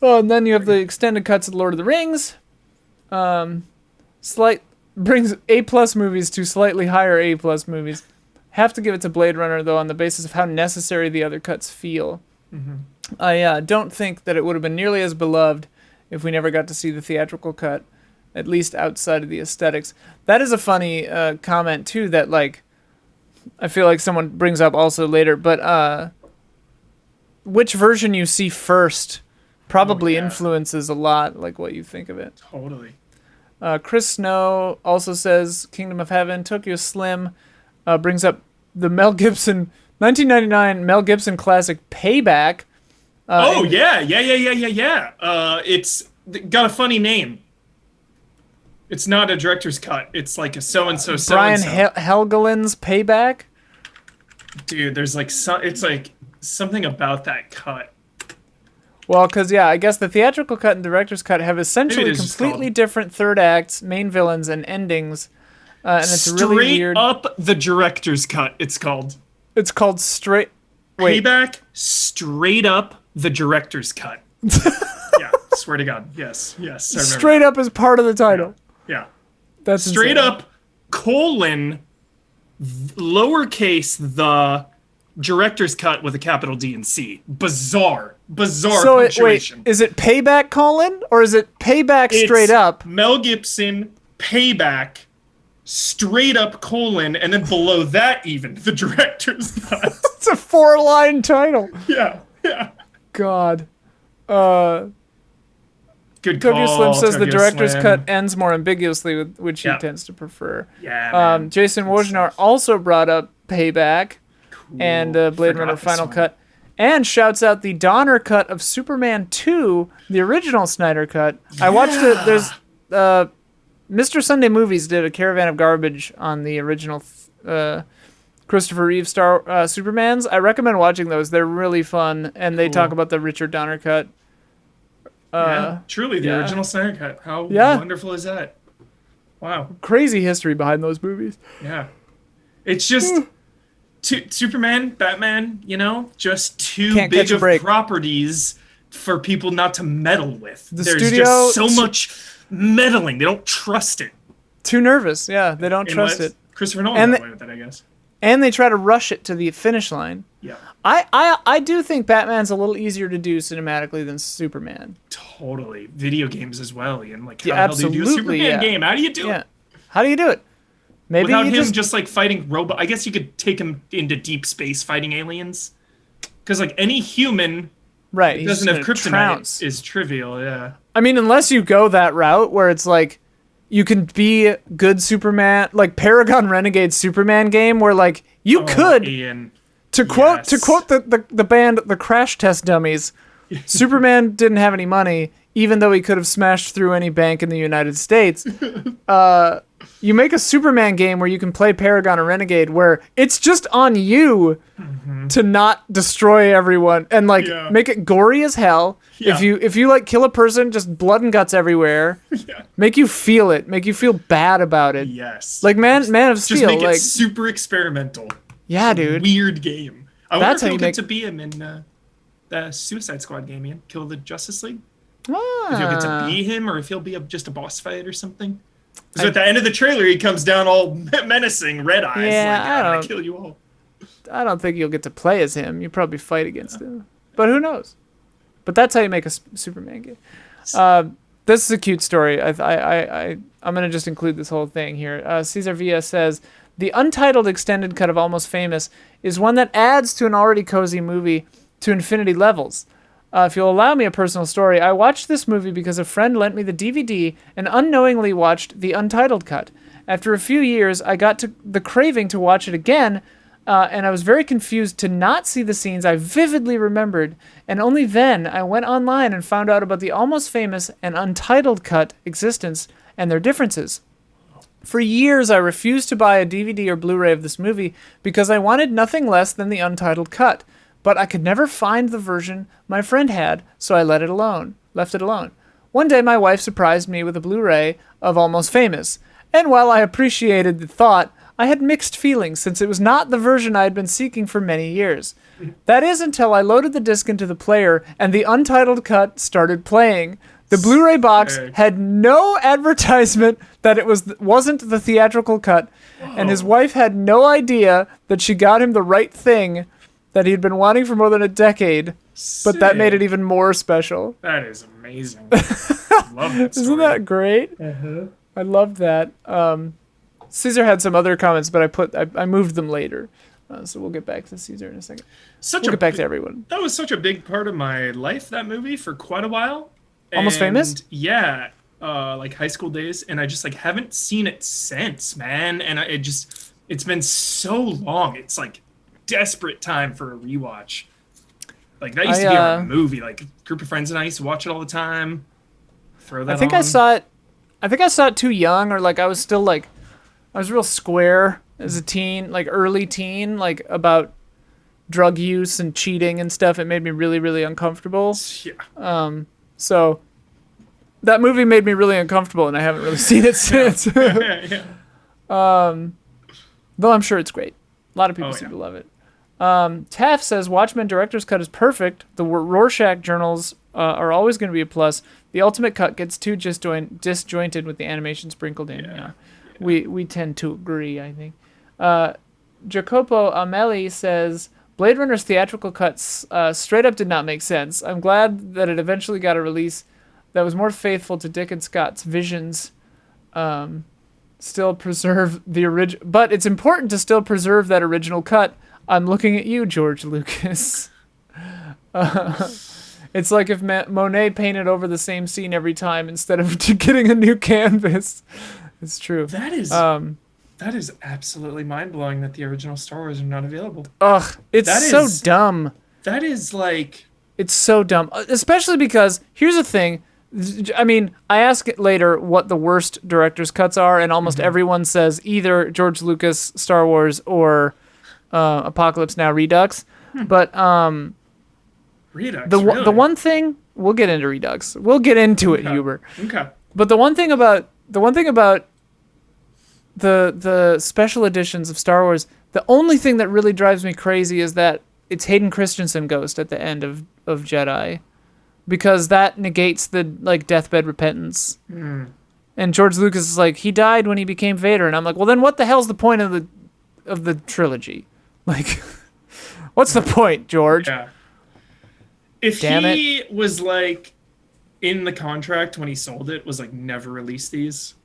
Oh, and then you have the extended cuts of Lord of the Rings. Brings A+ movies to slightly higher A+ movies. Have to give it to Blade Runner, though, on the basis of how necessary the other cuts feel. Mm-hmm. I don't think that it would have been nearly as beloved if we never got to see the theatrical cut, at least outside of the aesthetics. That is a funny comment, too, that, like, I feel like someone brings up also later, but which version you see first probably influences a lot, like, what you think of it. Totally. Chris Snow also says Kingdom of Heaven. Tokyo Slim brings up the Mel Gibson 1999 Mel Gibson classic Payback. Yeah. It's got a funny name. It's not a director's cut. It's like a so-and-so. Brian Helgeland's Payback. Dude, there's like it's like something about that cut. Well, because, I guess the theatrical cut and director's cut have essentially completely different third acts, main villains, and endings. And it's really weird. Straight up the director's cut, it's called. It's called Straight... Wait. Payback, straight up the director's cut. Yeah, swear to God. Yes. Straight up is part of the title. Yeah. That's straight insane. up, lowercase the director's cut with a capital D and C. Bizarre punctuation. Wait, is it Payback, or is it Payback straight up? Mel Gibson, Payback, straight up, and then below that even, the director's cut. It's a 4-line title. Yeah. God. Good Tokyo call. Slim says Tokyo the director's Slim. cut ends more ambiguously, which he tends to prefer. Yeah, man. Jason Wojnar also brought up Payback and Blade Runner Final Cut, and shouts out the Donner cut of Superman 2, the original Snyder Cut. I watched it. There's Mr. Sunday Movies did a Caravan of Garbage on the original Christopher Reeve star Supermans. I recommend watching those. They're really fun, and they talk about the Richard Donner cut. Truly the original Snyder Cut. How wonderful is that? Wow. Crazy history behind those movies. Yeah. It's just Superman, Batman, just too big of properties for people not to meddle with. There's just so much meddling. They don't trust it. Too nervous. Yeah, they don't trust it. Christopher Nolan got away with that, I guess. And they try to rush it to the finish line. Yeah. I do think Batman's a little easier to do cinematically than Superman. Totally. Video games as well, Ian. Like, how absolutely, the hell do you do a Superman game? How do you do it? How do you do it? Maybe without him just like fighting robot. I guess you could take him into deep space fighting aliens. Because like any human that doesn't have kryptonite is trivial, yeah. I mean, unless you go that route where it's like you can be good Superman, like Paragon Renegade Superman game, where like you could, Ian. to quote the band The Crash Test Dummies, Superman didn't have any money, even though he could have smashed through any bank in the United States. You make a Superman game where you can play Paragon or Renegade, where it's just on you to not destroy everyone and like make it gory as hell. Yeah. If you like kill a person, just blood and guts everywhere. Make you feel it. Make you feel bad about it. Yes. Like Man of Steel. Just make like, it super experimental. Yeah, it's a dude. Weird game. I wonder if you'll get make... to be him in the Suicide Squad game, Ian. Kill the Justice League. Ah. If you'll get to be him, or if he'll be just a boss fight or something. Because at the end of the trailer, he comes down all menacing, red eyes, I'm gonna kill you all. I don't think you'll get to play as him. You probably fight against him, but who knows? But that's how you make a Superman game. This is a cute story. I'm gonna just include this whole thing here. Cesar Villa says the untitled extended cut of Almost Famous is one that adds to an already cozy movie to infinity levels. If you'll allow me a personal story, I watched this movie because a friend lent me the DVD and unknowingly watched the untitled cut. After a few years, I got the craving to watch it again, and I was very confused to not see the scenes I vividly remembered, and only then I went online and found out about the Almost Famous and Untitled Cut existence and their differences. For years, I refused to buy a DVD or Blu-ray of this movie because I wanted nothing less than the Untitled Cut, but I could never find the version my friend had, so I left it alone. One day, my wife surprised me with a Blu-ray of Almost Famous, and while I appreciated the thought, I had mixed feelings since it was not the version I had been seeking for many years. That is until I loaded the disc into the player and the Untitled Cut started playing. The Blu-ray box had no advertisement that it wasn't the theatrical cut, and his wife had no idea that she got him the right thing that he'd been wanting for more than a decade, but that made it even more special. That is amazing. I love that story. Isn't that great? I loved that. Caesar had some other comments, but I moved them later. So we'll get back to Caesar in a second. We'll get back to everyone. That was such a big part of my life, that movie, for quite a while. Almost Famous? Yeah. Like high school days. And I just like haven't seen it since, man. And it's been so long. It's like desperate time for a rewatch. Like that used to be our movie. Like a group of friends and I used to watch it all the time. Throw that on. I think I saw it too young, or like I was real square as a teen, like early teen, like about drug use and cheating and stuff. It made me really, really uncomfortable. Yeah. So that movie made me really uncomfortable, and I haven't really seen it since. Though I'm sure it's great. A lot of people seem to love it. Taff says Watchmen Director's Cut is perfect. The Rorschach journals are always going to be a plus. The ultimate cut gets too disjointed with the animation sprinkled in. Yeah. We tend to agree, I think. Jacopo Ameli says Blade Runner's theatrical cuts straight up did not make sense. I'm glad that it eventually got a release that was more faithful to Dick and Scott's visions. Still preserve the original, but it's important to still preserve that original cut. I'm looking at you, George Lucas. It's like if Monet painted over the same scene every time instead of getting a new canvas. It's true. That is absolutely mind-blowing that the original Star Wars are not available. Ugh, it's so dumb. That is like... It's so dumb. Especially because, here's the thing. I mean, I ask it later what the worst director's cuts are, and almost everyone says either George Lucas, Star Wars, or Apocalypse Now Redux. But Redux, the one thing... We'll get into Redux. We'll get into it, Huber. Okay. But the one thing about the special editions of Star Wars, the only thing that really drives me crazy is that it's Hayden Christensen ghost at the end of Jedi, because that negates the like deathbed repentance. And George Lucas is like, he died when he became Vader, and I'm like, well then what the hell's the point of the trilogy? Like, what's the point, George? Yeah. If he was like in the contract when he sold it, was like never release these.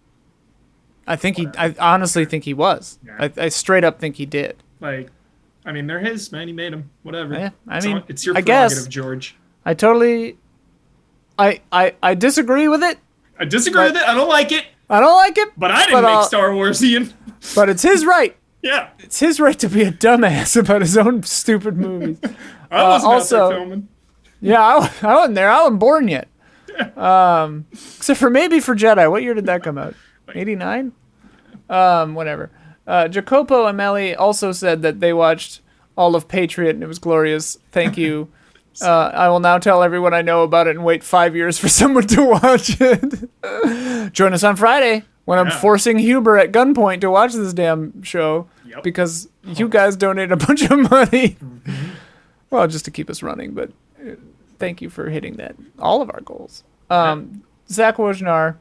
I honestly think he was. Yeah. I straight up think he did. Like, I mean, they're his, man. He made them. Whatever. Yeah, I mean, it's your prerogative, George. I disagree with it. I disagree with it. I don't like it. But I didn't make Star Wars, Ian. But it's his right. Yeah. It's his right to be a dumbass about his own stupid movies. I wasn't out there filming. Yeah, I wasn't there. I wasn't born yet. Except for maybe for Jedi. What year did that come out? 89? Whatever. Jacopo Ameli also said that they watched all of Patriot and it was glorious. Thank you. I will now tell everyone I know about it and wait 5 years for someone to watch it. Join us on Friday when I'm forcing Huber at gunpoint to watch this damn show because you guys donated a bunch of money. Well, just to keep us running, but thank you for hitting that. All of our goals. Zach Wojnar.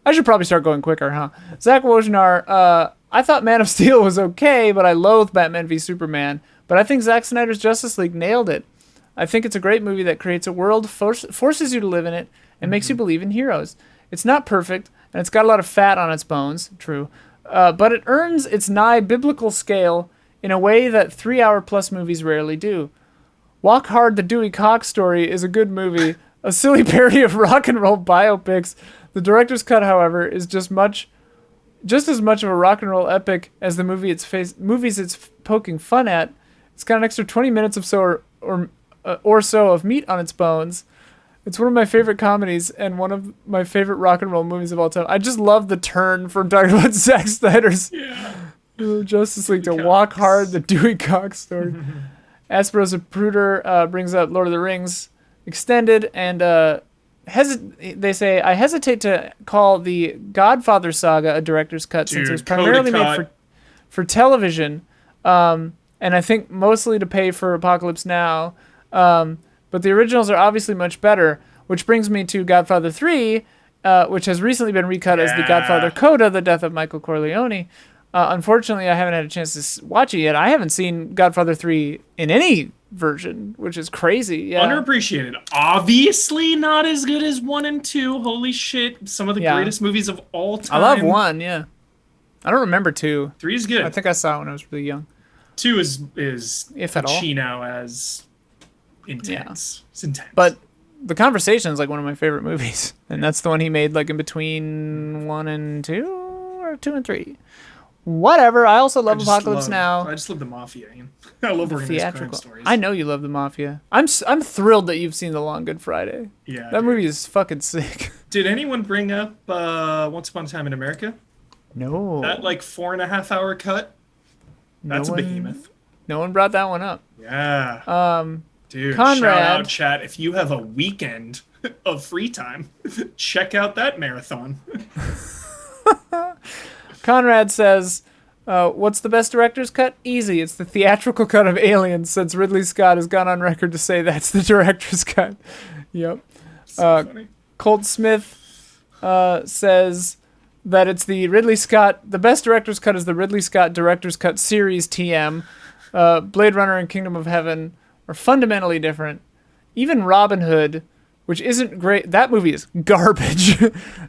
I should probably start going quicker, huh? Zach Wojnar, I thought Man of Steel was okay, but I loathe Batman v Superman. But I think Zack Snyder's Justice League nailed it. I think it's a great movie that creates a world, forces you to live in it, and makes you believe in heroes. It's not perfect, and it's got a lot of fat on its bones, true. But it earns its nigh biblical scale in a way that 3-hour-plus movies rarely do. Walk Hard, the Dewey Cox story is a good movie, a silly parody of rock and roll biopics. The director's cut, however, is just as much of a rock and roll epic as the movies it's poking fun at. It's got an extra 20 minutes or so of meat on its bones. It's one of my favorite comedies and one of my favorite rock and roll movies of all time. I just love the turn from talking about Zack Snyder's Justice League to Walk Hard, the Dewey Cox story. Asperos Pruder brings up Lord of the Rings Extended, and they say, I hesitate to call the Godfather saga a director's cut since it was primarily made for television, and I think mostly to pay for Apocalypse Now. But the originals are obviously much better, which brings me to Godfather 3, which has recently been recut as The Godfather Coda, The Death of Michael Corleone. Unfortunately, I haven't had a chance to watch it yet. I haven't seen Godfather 3 in any version, which is crazy. Yeah. Underappreciated. Obviously not as good as 1 and 2. Holy shit. Some of the greatest movies of all time. I love 1, yeah. I don't remember 2. 3 is good. I think I saw it when I was really young. 2 is if at all, Pacino as intense. Yeah. It's intense. But The Conversation is like one of my favorite movies. And that's the one he made like in between 1 and 2 or 2 and 3. Whatever. I also love Apocalypse Now. I just love the Mafia. I love organized crime stories. I know you love the Mafia. I'm thrilled that you've seen The Long Good Friday. Yeah. That movie is fucking sick. Did anyone bring up Once Upon a Time in America? No. That like 4.5 hour cut? That's a behemoth. No one brought that one up. Yeah. Dude, Conrad, shout out, chat. If you have a weekend of free time, check out that marathon. Conrad says, what's the best director's cut? Easy. It's the theatrical cut of Aliens, since Ridley Scott has gone on record to say that's the director's cut. Yep. So funny. Colt Smith says that it's the best director's cut is the Ridley Scott director's cut series TM. Blade Runner and Kingdom of Heaven are fundamentally different. Even Robin Hood, which isn't great, that movie is garbage,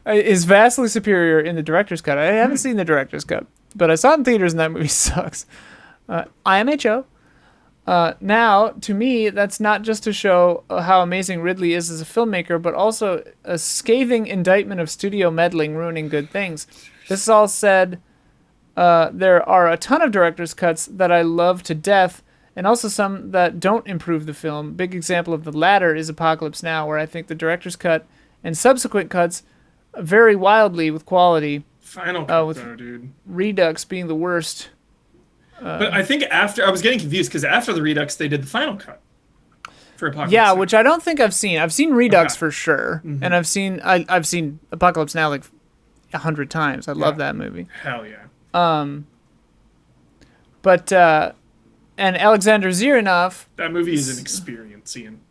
is vastly superior in the director's cut. I haven't seen the director's cut, but I saw it in theaters and that movie sucks. IMHO. Now, to me, that's not just to show how amazing Ridley is as a filmmaker, but also a scathing indictment of studio meddling, ruining good things. This all said, there are a ton of director's cuts that I love to death, and also some that don't improve the film. Big example of the latter is Apocalypse Now, where I think the director's cut and subsequent cuts vary wildly with quality. Final cut, though, dude. Redux being the worst. But I think I was getting confused because after the Redux, they did the final cut for Apocalypse Yeah, Now. which I don't think I've seen. I've seen Redux for sure, and I've seen Apocalypse Now like 100 times. I love that movie. Hell yeah. And Alexander Zirinov. That movie is an experience, Ian.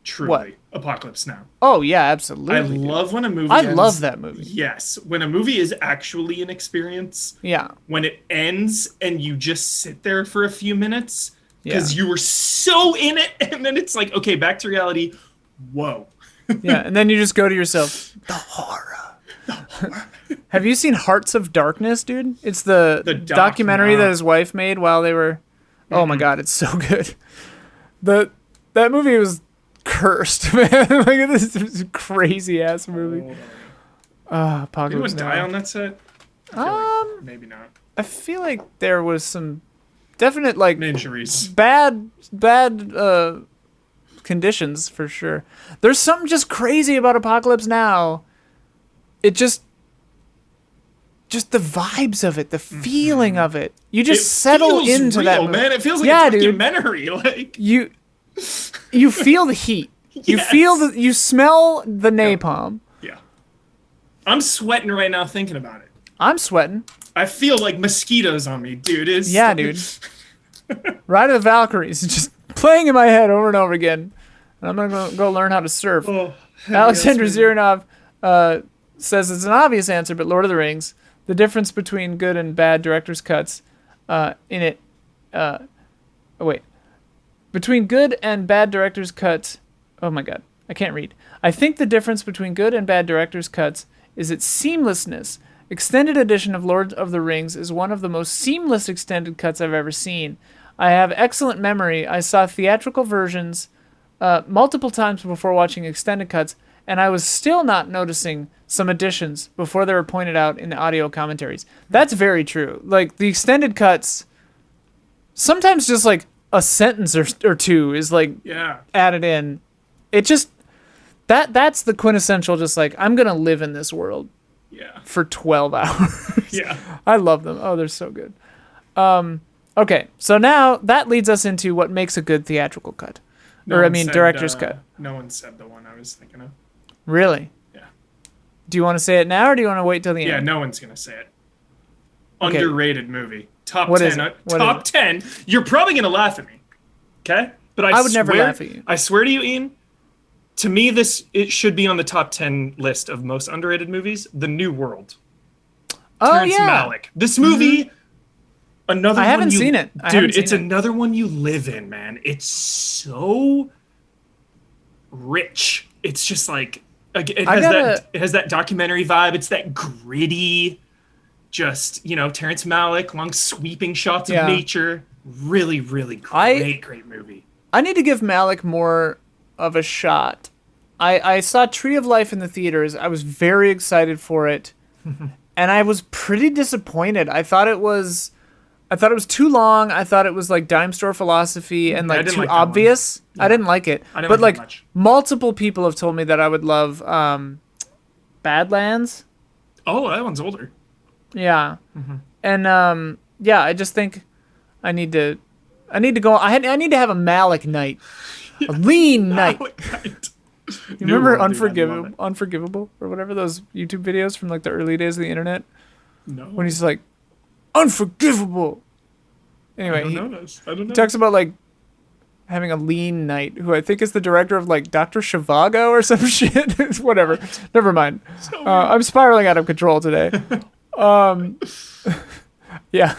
Truly. What? Apocalypse Now. Oh, yeah, absolutely. I love when a movie I love that movie. Yes. When a movie is actually an experience. Yeah. When it ends and you just sit there for a few minutes because you were so in it, and then it's like, okay, back to reality. Whoa. Yeah, and then you just go to yourself, the horror. Have you seen Hearts of Darkness, dude? It's the documentary that his wife made while they were... Oh my god, it's so good. That movie was cursed, man. Like, this is a crazy ass movie. Apocalypse Did Now. anyone die on that set? Like maybe not. I feel like there was some definite like injuries, bad conditions for sure. There's something just crazy about Apocalypse Now. It just the vibes of it, the feeling of it. You just settle into real, that movie. Man. It feels like a documentary. Like you feel the heat. Yes. You smell the napalm. Yeah. I'm sweating right now thinking about it. I'm sweating. I feel like mosquitoes on me, dude. Dude. Ride of the Valkyries, just playing in my head over and over again. And I'm gonna go learn how to surf. Alexander Zirinov says it's an obvious answer, but Lord of the Rings. The difference between good and bad director's cuts between good and bad director's cuts. Oh my god, I can't read. I think the difference between good and bad director's cuts is its seamlessness. Extended edition of Lord of the Rings is one of the most seamless extended cuts I've ever seen. I have excellent memory. I saw theatrical versions multiple times before watching extended cuts, and I was still not noticing some additions before they were pointed out in the audio commentaries. That's very true. Like, the extended cuts, sometimes just like a sentence or two is like added in. It just, that's the quintessential. Just like I'm gonna live in this world. Yeah. For 12 hours. Yeah. I love them. Oh, they're so good. Okay, so now that leads us into what makes a good theatrical cut. Director's cut. No one said the one I was thinking of. Really? Yeah. Do you want to say it now, or do you want to wait till the end? Yeah, no one's going to say it. Okay. Underrated movie. Top What 10. is it? What Top is it? 10. You're probably going to laugh at me. Okay? But I would never laugh at you. I swear to you, Ian, to me, it should be on the top 10 list of most underrated movies. The New World. Terrence Malick. This movie, I haven't seen it. Dude, it's another one you live in, man. It's so rich. It's just like, it has that documentary vibe. It's that gritty, just, Terrence Malick, long sweeping shots of nature. Really, really great movie. I need to give Malick more of a shot. I saw Tree of Life in the theaters. I was very excited for it. And I was pretty disappointed. I thought it was too long. I thought it was like dime store philosophy and like too obvious. Yeah. I didn't like it. But like multiple people have told me that I would love Badlands. Oh, that one's older. Yeah. Mm-hmm. And I just think I need to go. I need to have a Malick night. A lean night. You remember Unforgivable or whatever, those YouTube videos from like the early days of the internet? No. When he's like, unforgivable. Anyway, I don't know. He talks about like having a lean night, who I think is the director of like Dr. Zhivago or some shit. Whatever. Never mind. So I'm spiraling out of control today. Yeah,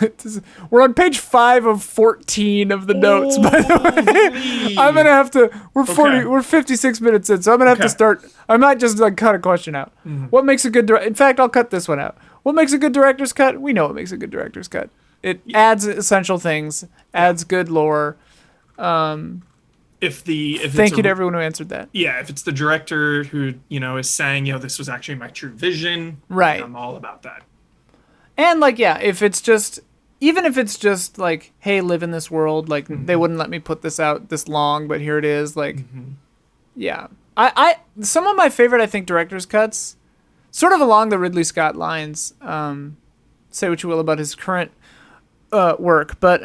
we're on page 5 of 14 of the notes, by the way. I'm gonna have to. We're 56 minutes in, so I'm gonna have to start. I might just like cut a question out. Mm-hmm. What makes a good? In fact, I'll cut this one out. What makes a good director's cut? We know what makes a good director's cut. It adds essential things, adds good lore. Thank you to everyone who answered that. Yeah, if it's the director who is saying, this was actually my true vision, right? I'm all about that. And like, if it's just like, hey, live in this world, like they wouldn't let me put this out this long, but here it is. Like, yeah, I some of my favorite, I think, director's cuts, sort of along the Ridley Scott lines. Say what you will about his current work, but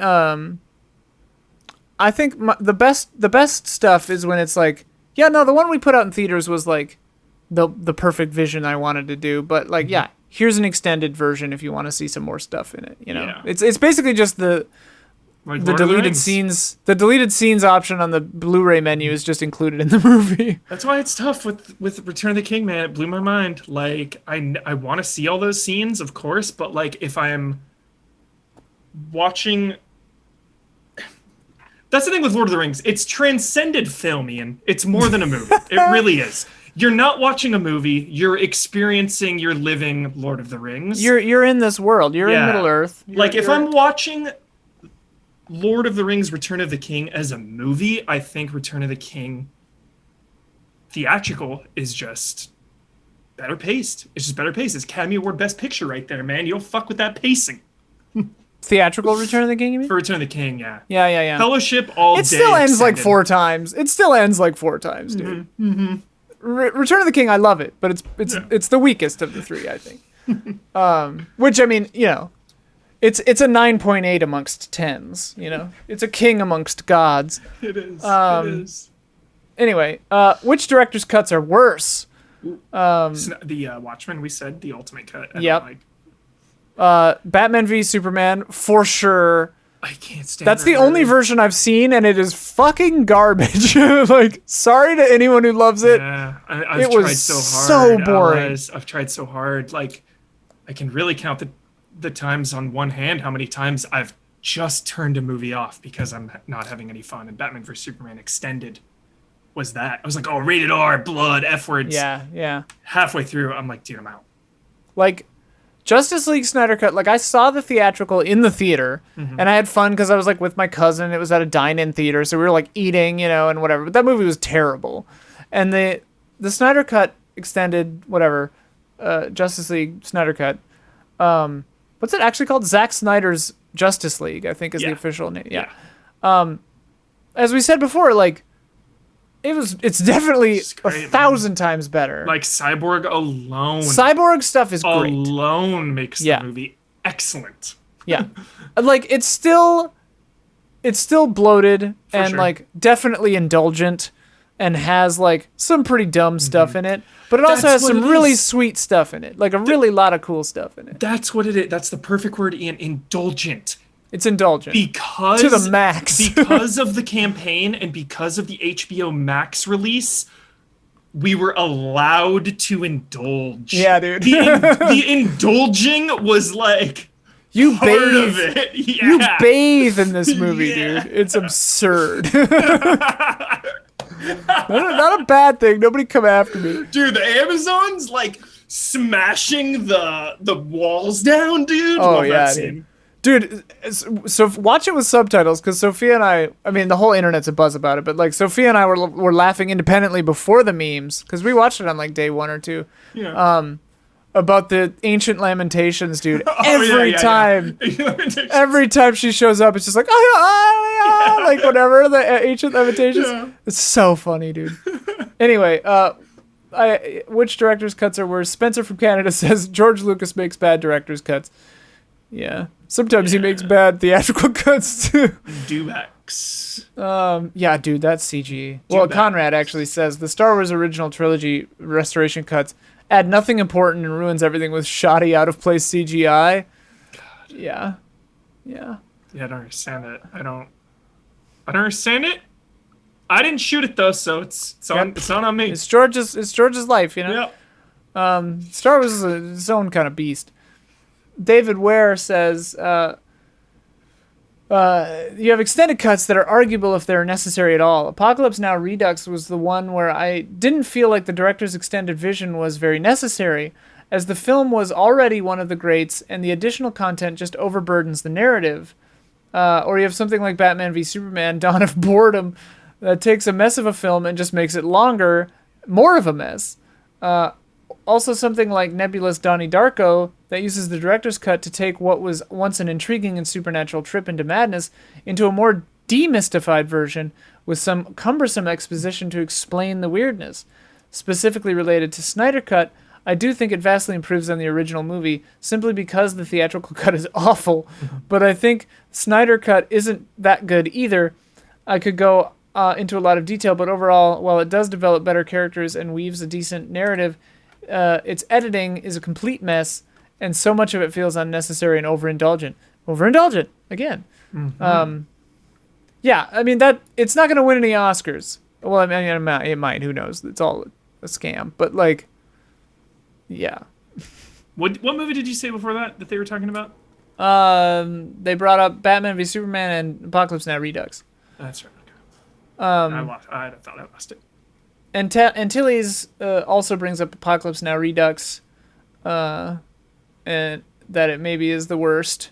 I think the best stuff is when it's like, the one we put out in theaters was like the perfect vision I wanted to do, but like, here's an extended version if you want to see some more stuff in it. It's basically just the deleted scenes. The deleted scenes option on the Blu-ray menu is just included in the movie. That's why it's tough with Return of the King, man. It blew my mind. Like I want to see all those scenes, of course, but like if I am watching. That's the thing with Lord of the Rings. It's transcended film, Ian. It's more than a movie. It really is. You're not watching a movie. You're living Lord of the Rings. You're in this world. You're in Middle Earth. If I'm watching Lord of the Rings Return of the King as a movie, I think Return of the King Theatrical is just better paced. It's just better paced. It's Academy Award Best Picture right there, man. You don't fuck with that pacing. Theatrical Return of the King, you mean? For Return of the King, yeah. Yeah. Fellowship all day. It still ends like 4 times. Dude. Mm-hmm. Return of the King, I love it, but it's the weakest of the 3, I think. Which I mean, it's a 9.8 amongst 10s. It's a king amongst gods. It is. Anyway, which director's cuts are worse? The Watchmen, we said the ultimate cut. Yep. Batman v Superman for sure. I can't stand. That's the only version I've seen, and it is fucking garbage. Like, sorry to anyone who loves it. Yeah, I've tried so hard. So boring. I've tried so hard. Like, I can really count the times on one hand how many times I've just turned a movie off because I'm not having any fun. And Batman vs Superman Extended was that. I was like, oh, rated R, blood, F words. Yeah. Halfway through, I'm like, dude, I'm out. Like, Justice League Snyder Cut, like I saw the theatrical in the theater, and I had fun because I was like with my cousin. It was at a dine-in theater, so we were like eating, and whatever. But that movie was terrible. And the Snyder Cut extended, whatever, Justice League Snyder Cut. What's it actually called? Zack Snyder's Justice League, I think is the official name. Yeah. As we said before, like It's definitely great, 1,000 times better. Like Cyborg alone. Cyborg stuff is great. Alone makes the movie excellent. Yeah. Like it's still bloated and like definitely indulgent and has like some pretty dumb stuff in it, but it also has some really sweet stuff in it. Like a really lot of cool stuff in it. That's what it is. That's the perfect word, Ian. Indulgent. It's indulgent. Because to the max. Because of the campaign and because of the HBO Max release, we were allowed to indulge. Yeah, dude. The indulging was like you part bathe. of it. Yeah. You bathe in this movie, dude. It's absurd. Not a bad thing. Nobody come after me. Dude, the Amazons like smashing the walls down, dude. Oh, Love yeah, that scene. Dude, so watch it with subtitles, because Sophia and I mean, the whole internet's a buzz about it, but like Sophia and I were laughing independently before the memes, because we watched it on like day 1 or 2. Yeah. About the ancient lamentations, dude. Oh, every time she shows up, it's just like, like whatever, the ancient lamentations. Yeah. It's so funny, dude. Anyway, which director's cuts are worse? Spencer from Canada says George Lucas makes bad director's cuts. Yeah. Sometimes he makes bad theatrical cuts too. Dubacks. Yeah, dude, that's CG. Well, Conrad actually says the Star Wars original trilogy restoration cuts add nothing important and ruins everything with shoddy, out of place CGI. God. Yeah. Yeah, I don't understand it. I don't understand it. I didn't shoot it though, so it's not on me. It's George's life, you know. Yep. Star Wars is its own kind of beast. David Ware says, you have extended cuts that are arguable if they're necessary at all. Apocalypse Now Redux was the one where I didn't feel like the director's extended vision was very necessary, as the film was already one of the greats and the additional content just overburdens the narrative. Or you have something like Batman v Superman, Dawn of Boredom, that takes a mess of a film and just makes it longer, more of a mess. Also something like Nebula's Donnie Darko that uses the director's cut to take what was once an intriguing and supernatural trip into madness into a more demystified version with some cumbersome exposition to explain the weirdness. Specifically related to Snyder Cut, I do think it vastly improves on the original movie simply because the theatrical cut is awful, but I think Snyder Cut isn't that good either. I could go into a lot of detail, but overall, while it does develop better characters and weaves a decent narrative, its editing is a complete mess, and so much of it feels unnecessary and overindulgent. Overindulgent, again. Mm-hmm. Yeah, I mean, that it's not going to win any Oscars. Well, I mean, it might. Who knows? It's all a scam. But, like, yeah. What movie did you say before that they were talking about? They brought up Batman v Superman and Apocalypse Now Redux. That's right. Okay. I thought I lost it. And Tilly's also brings up Apocalypse Now Redux, and that it maybe is the worst.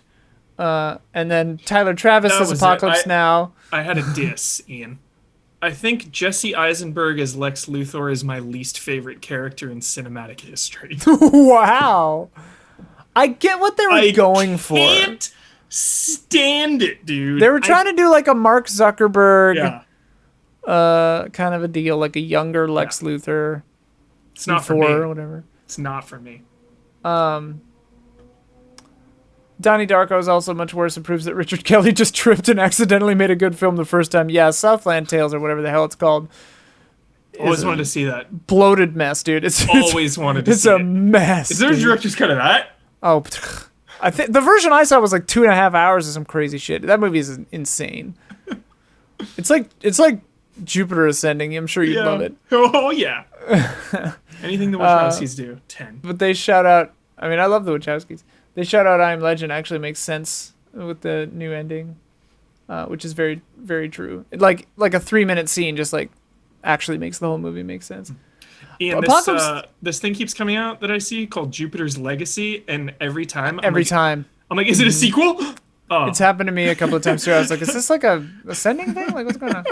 And then Tyler Travis says Apocalypse Now. I had a diss, Ian. I think Jesse Eisenberg as Lex Luthor is my least favorite character in cinematic history. Wow. I get what they were going for. I can't stand it, dude. They were trying to do like a Mark Zuckerberg kind of a deal, like a younger Lex Luthor. It's not for me. Or whatever. It's not for me. Donnie Darko is also much worse and proves that Richard Kelly just tripped and accidentally made a good film the first time. Yeah, Southland Tales or whatever the hell it's called. Always wanted to see that. Bloated mess, dude. Always wanted to see it. It's a mess. Is there a director's cut of that? Oh, I think the version I saw was like 2.5 hours of some crazy shit. That movie is insane. It's like Jupiter Ascending. I'm sure you'd love it. Oh yeah. Anything the Wachowskis do, 10. But they shout out. I mean, I love the Wachowskis. They shout out I Am Legend actually makes sense with the new ending, which is very, very true. Like a 3-minute scene just like actually makes the whole movie make sense. Ian, this thing keeps coming out that I see called Jupiter's Legacy, and every time I'm like, is it a sequel? Oh. It's happened to me a couple of times too. I was like, is this like a ascending thing? Like, what's going on?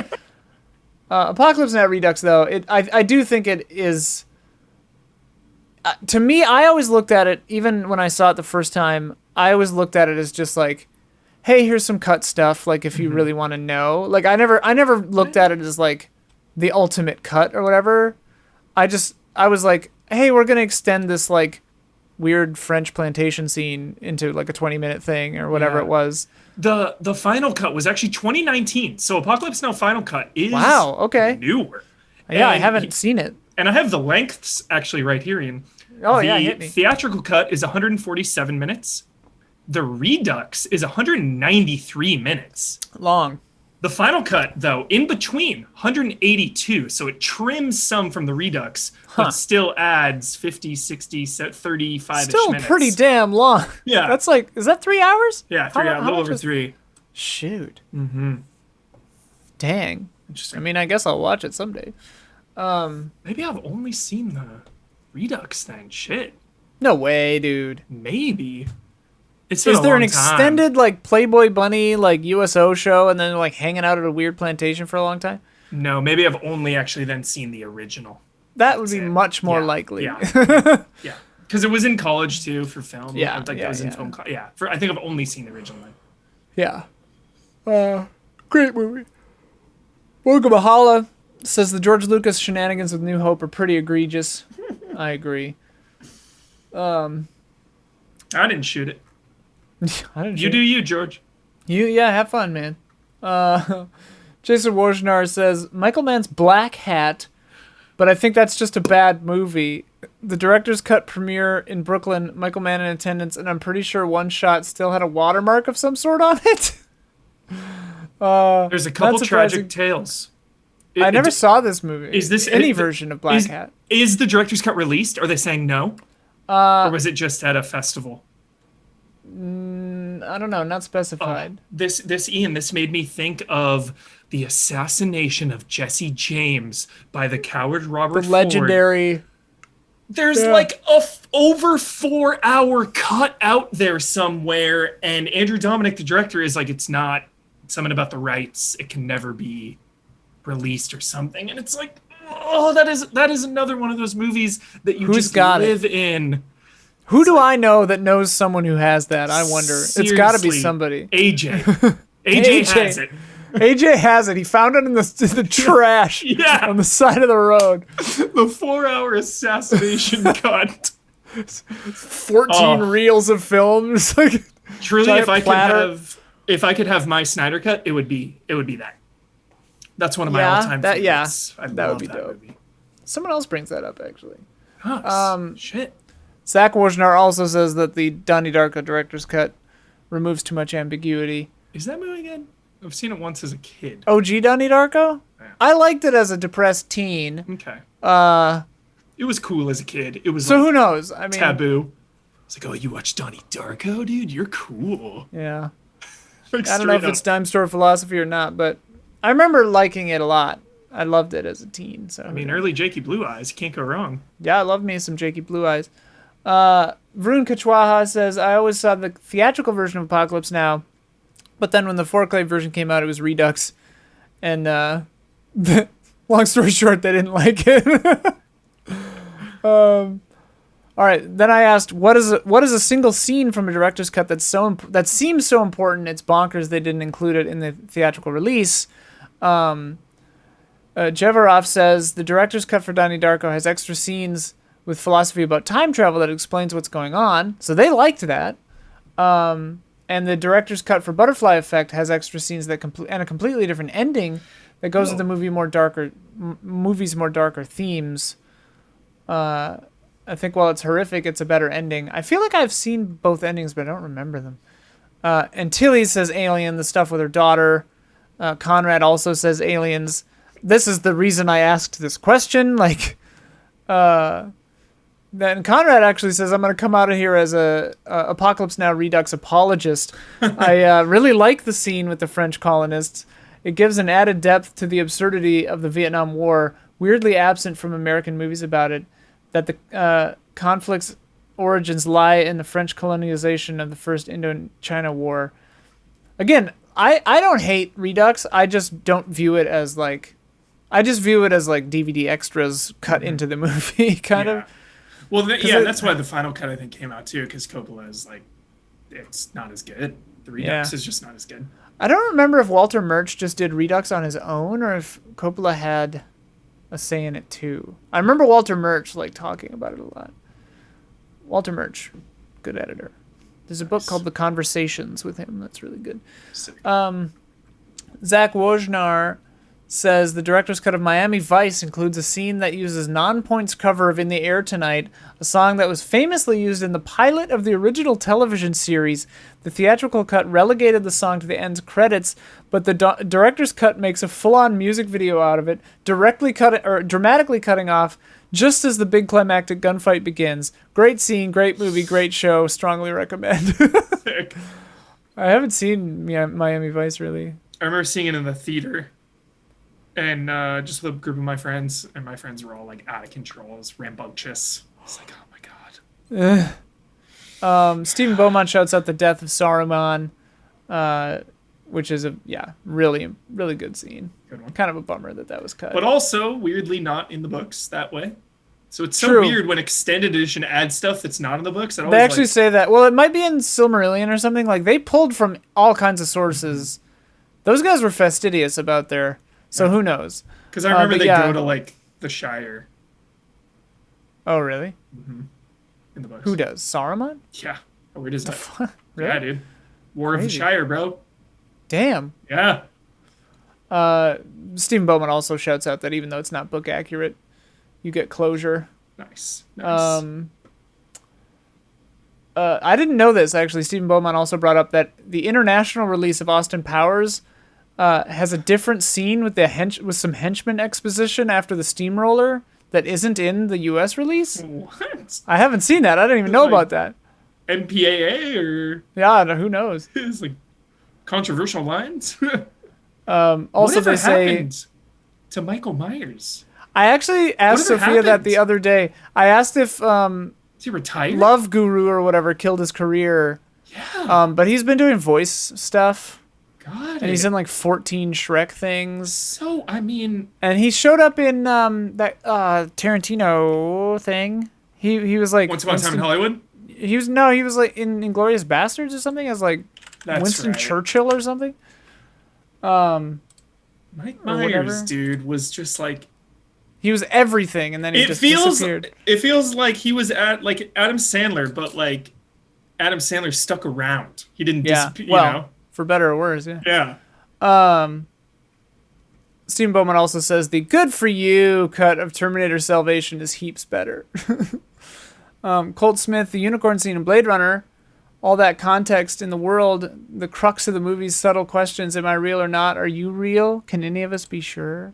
Apocalypse Now Redux, though, I do think it is. To me, I always looked at it, even when I saw it the first time, I always looked at it as just like, hey, here's some cut stuff, like if you really want to know. Like I never looked at it as like, the ultimate cut or whatever, I was like, hey, we're gonna extend this like weird French plantation scene into like a 20-minute thing or whatever it was. The final cut was actually 2019, so Apocalypse Now Final Cut is newer. Yeah, I haven't seen it. And I have the lengths actually right here, Ian. Oh, yeah, hit me. The theatrical cut is 147 minutes. The Redux is 193 minutes. Long. The final cut, though, in between, 182. So it trims some from the Redux, but still adds 50, 60, 35-ish minutes. Still pretty damn long. Yeah. That's like, is that 3 hours? Yeah, a little over 3. Shoot. Mm-hmm. Dang. Interesting. I mean, I guess I'll watch it someday. Maybe I've only seen the Redux then. Shit. No way, dude. Maybe. Is there an extended like Playboy Bunny like USO show and then like hanging out at a weird plantation for a long time? No, maybe I've only actually then seen the original. That would be much more likely. Yeah. Because it was in college too for film. Yeah. It was in film. I think I've only seen the original one. Yeah. Great movie. Woga Mahala says the George Lucas shenanigans with New Hope are pretty egregious. I agree. I didn't shoot it. You do you, George. Have fun, man. Jason Wojnar says Michael Mann's Black Hat, but I think that's just a bad movie. The director's cut premiere in Brooklyn, Michael Mann in attendance, and I'm pretty sure one shot still had a watermark of some sort on it. There's a couple tragic tales. I never saw this movie. Is this any version of Black Hat? Is the director's cut released? Are they saying no? Or was it just at a festival? I don't know. Not specified. This made me think of the assassination of Jesse James by the coward Robert Ford. Legendary. There's like a over 4-hour cut out there somewhere, and Andrew Dominic, the director, is like, it's not something about the rights. It can never be released or something. And it's like, oh, that is another one of those movies that you just live in. Who do I know that knows someone who has that? I wonder. Seriously, it's got to be somebody. AJ. AJ has it. AJ has it. He found it in the trash on the side of the road. The 4-hour assassination cut. 14 reels of film. Truly, if I could have my Snyder Cut, it would be that. That's one of my all-time favorites. That would be dope. Movie. Someone else brings that up, actually. Shit. Zach Wojnar also says that the Donnie Darko director's cut removes too much ambiguity. Is that movie good? I've seen it once as a kid. OG Donnie Darko? Yeah. I liked it as a depressed teen. Okay. It was cool as a kid. It was so who knows? I mean, taboo. It's like, oh, you watch Donnie Darko, dude? You're cool. Yeah. I don't know if it's dime store philosophy or not, but I remember liking it a lot. I loved it as a teen. So I mean, early Jakey Blue Eyes, can't go wrong. Yeah, I love me some Jakey Blue Eyes. Varun Kachwaha says, I always saw the theatrical version of Apocalypse Now, but then when the 4K version came out, it was Redux. And long story short, they didn't like it. All right, then I asked, what is a single scene from a director's cut that seems so important it's bonkers they didn't include it in the theatrical release? Jevarov says, the director's cut for Donnie Darko has extra scenes with philosophy about time travel that explains what's going on. So they liked that. And the director's cut for Butterfly Effect has extra scenes and a completely different ending that goes with the movie's more darker themes. I think while it's horrific, it's a better ending. I feel like I've seen both endings, but I don't remember them. And Tilly says Alien, the stuff with her daughter. Conrad also says Aliens. This is the reason I asked this question. Then Conrad actually says, I'm going to come out of here as a Apocalypse Now Redux apologist. I really like the scene with the French colonists. It gives an added depth to the absurdity of the Vietnam War, weirdly absent from American movies about it, that the conflict's origins lie in the French colonization of the First Indochina War. Again, I don't hate Redux. I just don't view it as DVD extras cut into the movie, kind of. Well, that's why the final cut, I think, came out, too, because Coppola is, it's not as good. The Redux is just not as good. I don't remember if Walter Murch just did Redux on his own, or if Coppola had a say in it too. I remember Walter Murch like talking about it a lot. Walter Murch, good editor. There's a book called The Conversations with him that's really good. Sick. Zach Wojnar says the director's cut of Miami Vice includes a scene that uses Non-Point's cover of In the Air Tonight, a song that was famously used in the pilot of the original television series. The theatrical cut relegated the song to the end credits, but the director's cut makes a full-on music video out of it, dramatically cutting off just as the big climactic gunfight begins. Great scene, great movie, great show. Strongly recommend. Sick. I haven't seen Miami Vice really. I remember seeing it in the theater, and just with a group of my friends, and my friends were all like out of control. It was rambunctious. It's like, oh my god. Stephen Beaumont shouts out the death of Saruman, which is a really really good scene. Good one. Kind of a bummer that was cut. But also weirdly not in the books that way. So it's so True. weird when extended edition adds stuff that's not in the books. They actually say that. Well, it might be in Silmarillion or something. Like they pulled from all kinds of sources. Those guys were fastidious about their. So who knows? Because I remember they go to like the Shire. Oh really? Mm-hmm. In the books. Who does? Saruman? Yeah. How weird is that? Really? Yeah, dude. War of the Crazy. Shire, bro. Damn. Yeah. Stephen Bowman also shouts out that even though it's not book accurate, you get closure. Nice. I didn't know this actually. Stephen Bowman also brought up that the international release of Austin Powers has a different scene with with some henchman exposition after the steamroller that isn't in the U.S. release. What? I haven't seen that. I didn't even know Like- about that. MPAA or Yeah, who knows? it's like controversial lines? Also, Whatever they say. happened to Michael Myers? I actually asked Whatever Sophia that happened? the other day. I asked if Is he retired? Love Guru or whatever killed his career. Yeah. But he's been doing voice stuff. God. And he's in like 14 Shrek things. So, I mean, And he showed up in that Tarantino thing. He was like Once Upon a Time in Hollywood? He was like in Inglourious Bastards or something as like That's Winston right. Churchill or something. Mike or Myers, whatever. dude, was just like He was everything, and then he just disappeared. It feels like he was at like Adam Sandler, but like Adam Sandler stuck around. He didn't Yeah, disappear, well, you know? for better or worse, yeah. Yeah. Stephen Bowman also says the good for you cut of Terminator Salvation is heaps better. Colt Smith, the unicorn scene in Blade Runner, all that context in the world, the crux of the movie's subtle questions, am I real or not? Are you real? Can any of us be sure?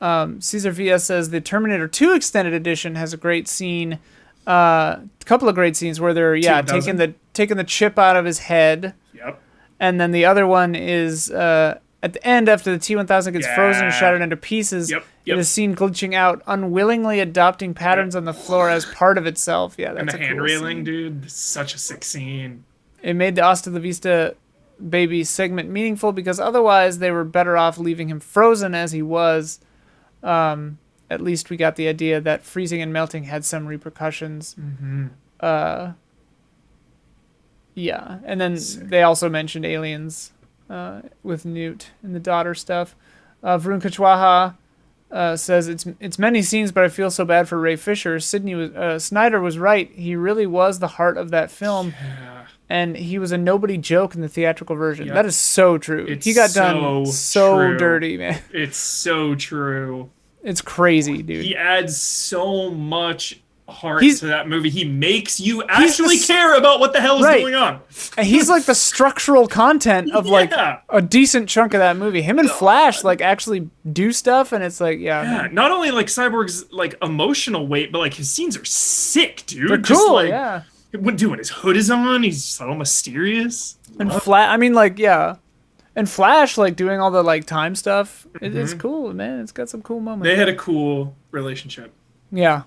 Cesar Villa says the Terminator 2 Extended Edition has a great scene, a couple of great scenes where they're taking the chip out of his head. Yep. And then the other one is at the end after the T-1000 gets frozen and shattered into pieces. Yep. It is seen glitching out, unwillingly adopting patterns on the floor as part of itself. Yeah, that's And the a cool hand railing, scene. dude. Such a sick scene. It made the Hasta la Vista Baby segment meaningful because otherwise they were better off leaving him frozen as he was. At least we got the idea that freezing and melting had some repercussions. Mm-hmm. Yeah, and then they also mentioned aliens with Newt and the daughter stuff. Varun Kuchwaha says it's many scenes, but I feel so bad for Ray Fisher. Snyder was right. He really was the heart of that film, and he was a nobody joke in the theatrical version. Yep. That is so true. He got done so true. dirty, man. It's so true. It's crazy, dude. He adds so much heart He's- to that movie. He makes you actually care about what the hell is going on. And he's like the structural content of like a decent chunk of that movie. Him and Flash like actually do stuff, and it's like man. Not only like Cyborg's like emotional weight, but like his scenes are sick, dude. They're Just cool, like, yeah. When his hood is on, he's so mysterious. And and Flash like doing all the like time stuff. It's cool, man. It's got some cool moments. They had a cool relationship. Yeah.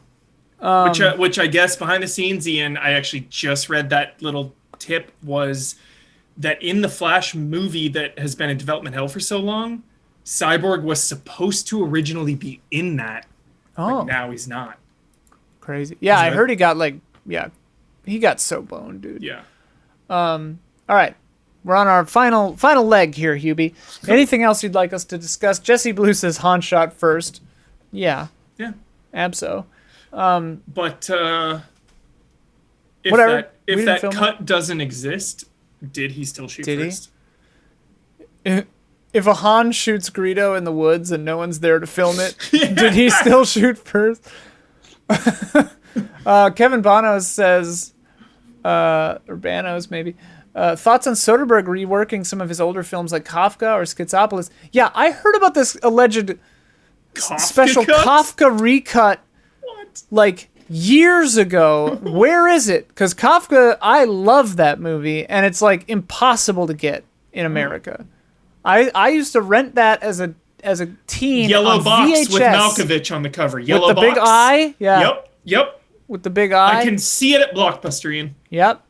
Which I guess behind the scenes, Ian, I actually just read that little tip was that in the Flash movie that has been in development hell for so long, Cyborg was supposed to originally be in that. Oh. But now he's not. Crazy. Yeah, I that- heard he got he got so boned, dude. Yeah. All right. We're on our final leg here, Hubie. Anything else you'd like us to discuss? Jesse Blue says Han shot first. Yeah. Yeah. Abso. But if Whatever. if that cut doesn't exist, did he still shoot first? If a Han shoots Greedo in the woods and no one's there to film it, did he still shoot first? Kevin Bonos says, or Banos maybe, thoughts on Soderbergh reworking some of his older films like Kafka or Schizopolis. Yeah, I heard about this alleged special Kafka recut like years ago. Where is it? Because Kafka, I love that movie, and it's like impossible to get in America. I used to rent that as a teen. Yellow on box VHS, with Malkovich on the cover. Yellow with the box. big eye. Yeah. Yep. With the big eye. I can see it at Blockbuster, Ian. Yep.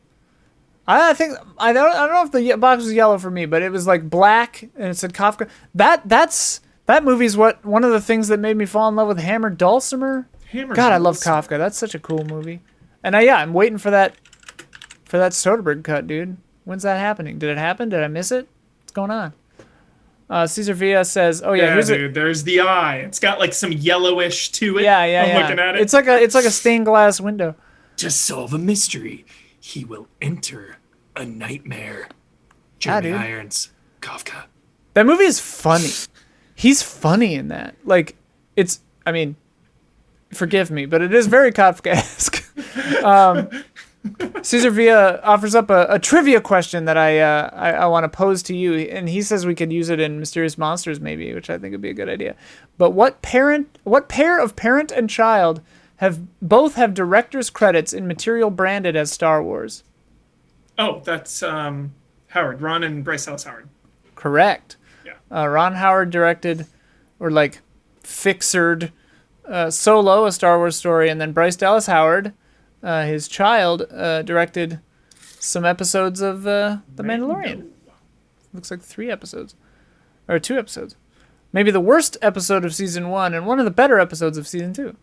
I think I don't know if the box was yellow for me, but it was like black and it said Kafka. That movie's one of the things that made me fall in love with Hammer Dulcimer. God, I love Kafka. That's such a cool movie. And I'm waiting for that Soderbergh cut, dude. When's that happening? Did it happen? Did I miss it? What's going on? Caesar Villa says, "Oh yeah, there's the eye. It's got like some yellowish to it. Yeah. I'm looking at it. It's like a stained glass window. To solve a mystery, he will enter a nightmare." Jeremy Irons, Kafka. That movie is funny. He's funny in that. Like, forgive me, but it is very Kafkaesque. Caesar Villa offers up a trivia question that I want to pose to you, and he says we could use it in Mysterious Monsters maybe, which I think would be a good idea. But what pair of parent and child both have director's credits in material branded as Star Wars? Oh, that's Howard, Ron and Bryce Dallas Howard. Correct. Yeah. Ron Howard directed, or like fixered, Solo, a Star Wars story, and then Bryce Dallas Howard, his child, directed some episodes of The Mandalorian. Looks like 3 episodes. Or 2 episodes. Maybe the worst episode of season 1 and one of the better episodes of season 2.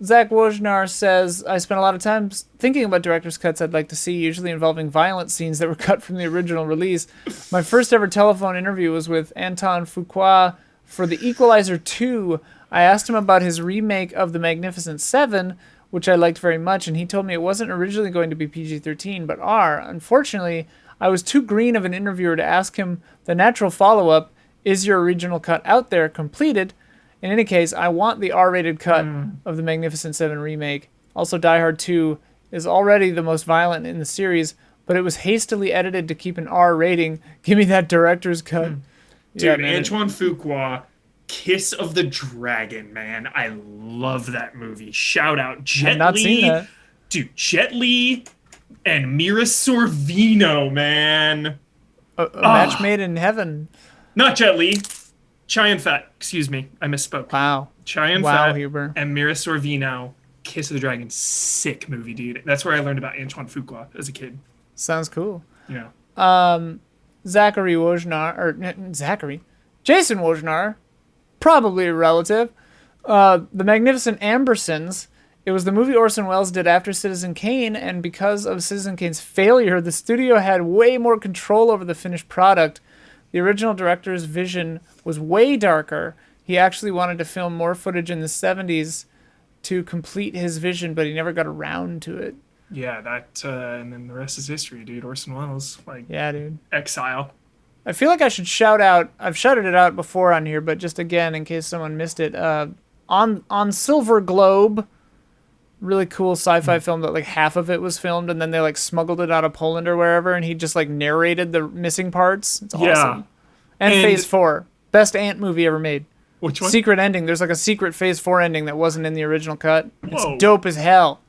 Zach Wojnar says, I spent a lot of time thinking about director's cuts I'd like to see, usually involving violent scenes that were cut from the original release. My first ever telephone interview was with Anton Fuqua for The Equalizer 2. I asked him about his remake of The Magnificent Seven, which I liked very much, and he told me it wasn't originally going to be PG-13, but R. Unfortunately, I was too green of an interviewer to ask him the natural follow-up, is your original cut out there, completed? In any case, I want the R-rated cut of The Magnificent Seven remake. Also, Die Hard 2 is already the most violent in the series, but it was hastily edited to keep an R rating. Give me that director's cut. Dude, yeah, Antoine Fuqua, Kiss of the Dragon, man. I love that movie. Shout out Jet Li. I've not seen that. Dude, Jet Li and Mira Sorvino, man. A match made in heaven. Not Jet Li. Chai Fat. Excuse me. I misspoke. Wow. Chai Fat Huber. And Mira Sorvino. Kiss of the Dragon. Sick movie, dude. That's where I learned about Antoine Fuqua as a kid. Sounds cool. Yeah. Jason Wojnar, probably a relative. The Magnificent Ambersons. It was the movie Orson Welles did after Citizen Kane, and because of Citizen Kane's failure, the studio had way more control over the finished product. The original director's vision was way darker. He actually wanted to film more footage in the 70s to complete his vision, but he never got around to it. Yeah, that, and then the rest is history, dude. Orson Welles, yeah, dude. Exile. I feel like I should shout out, I've shouted it out before on here, but just again, in case someone missed it, on Silver Globe, really cool sci-fi film that half of it was filmed and then they smuggled it out of Poland or wherever, and he just narrated the missing parts. It's awesome. Yeah. And Phase 4. Best ant movie ever made. Which one? Secret ending. There's a secret Phase 4 ending that wasn't in the original cut. It's Whoa. dope as hell.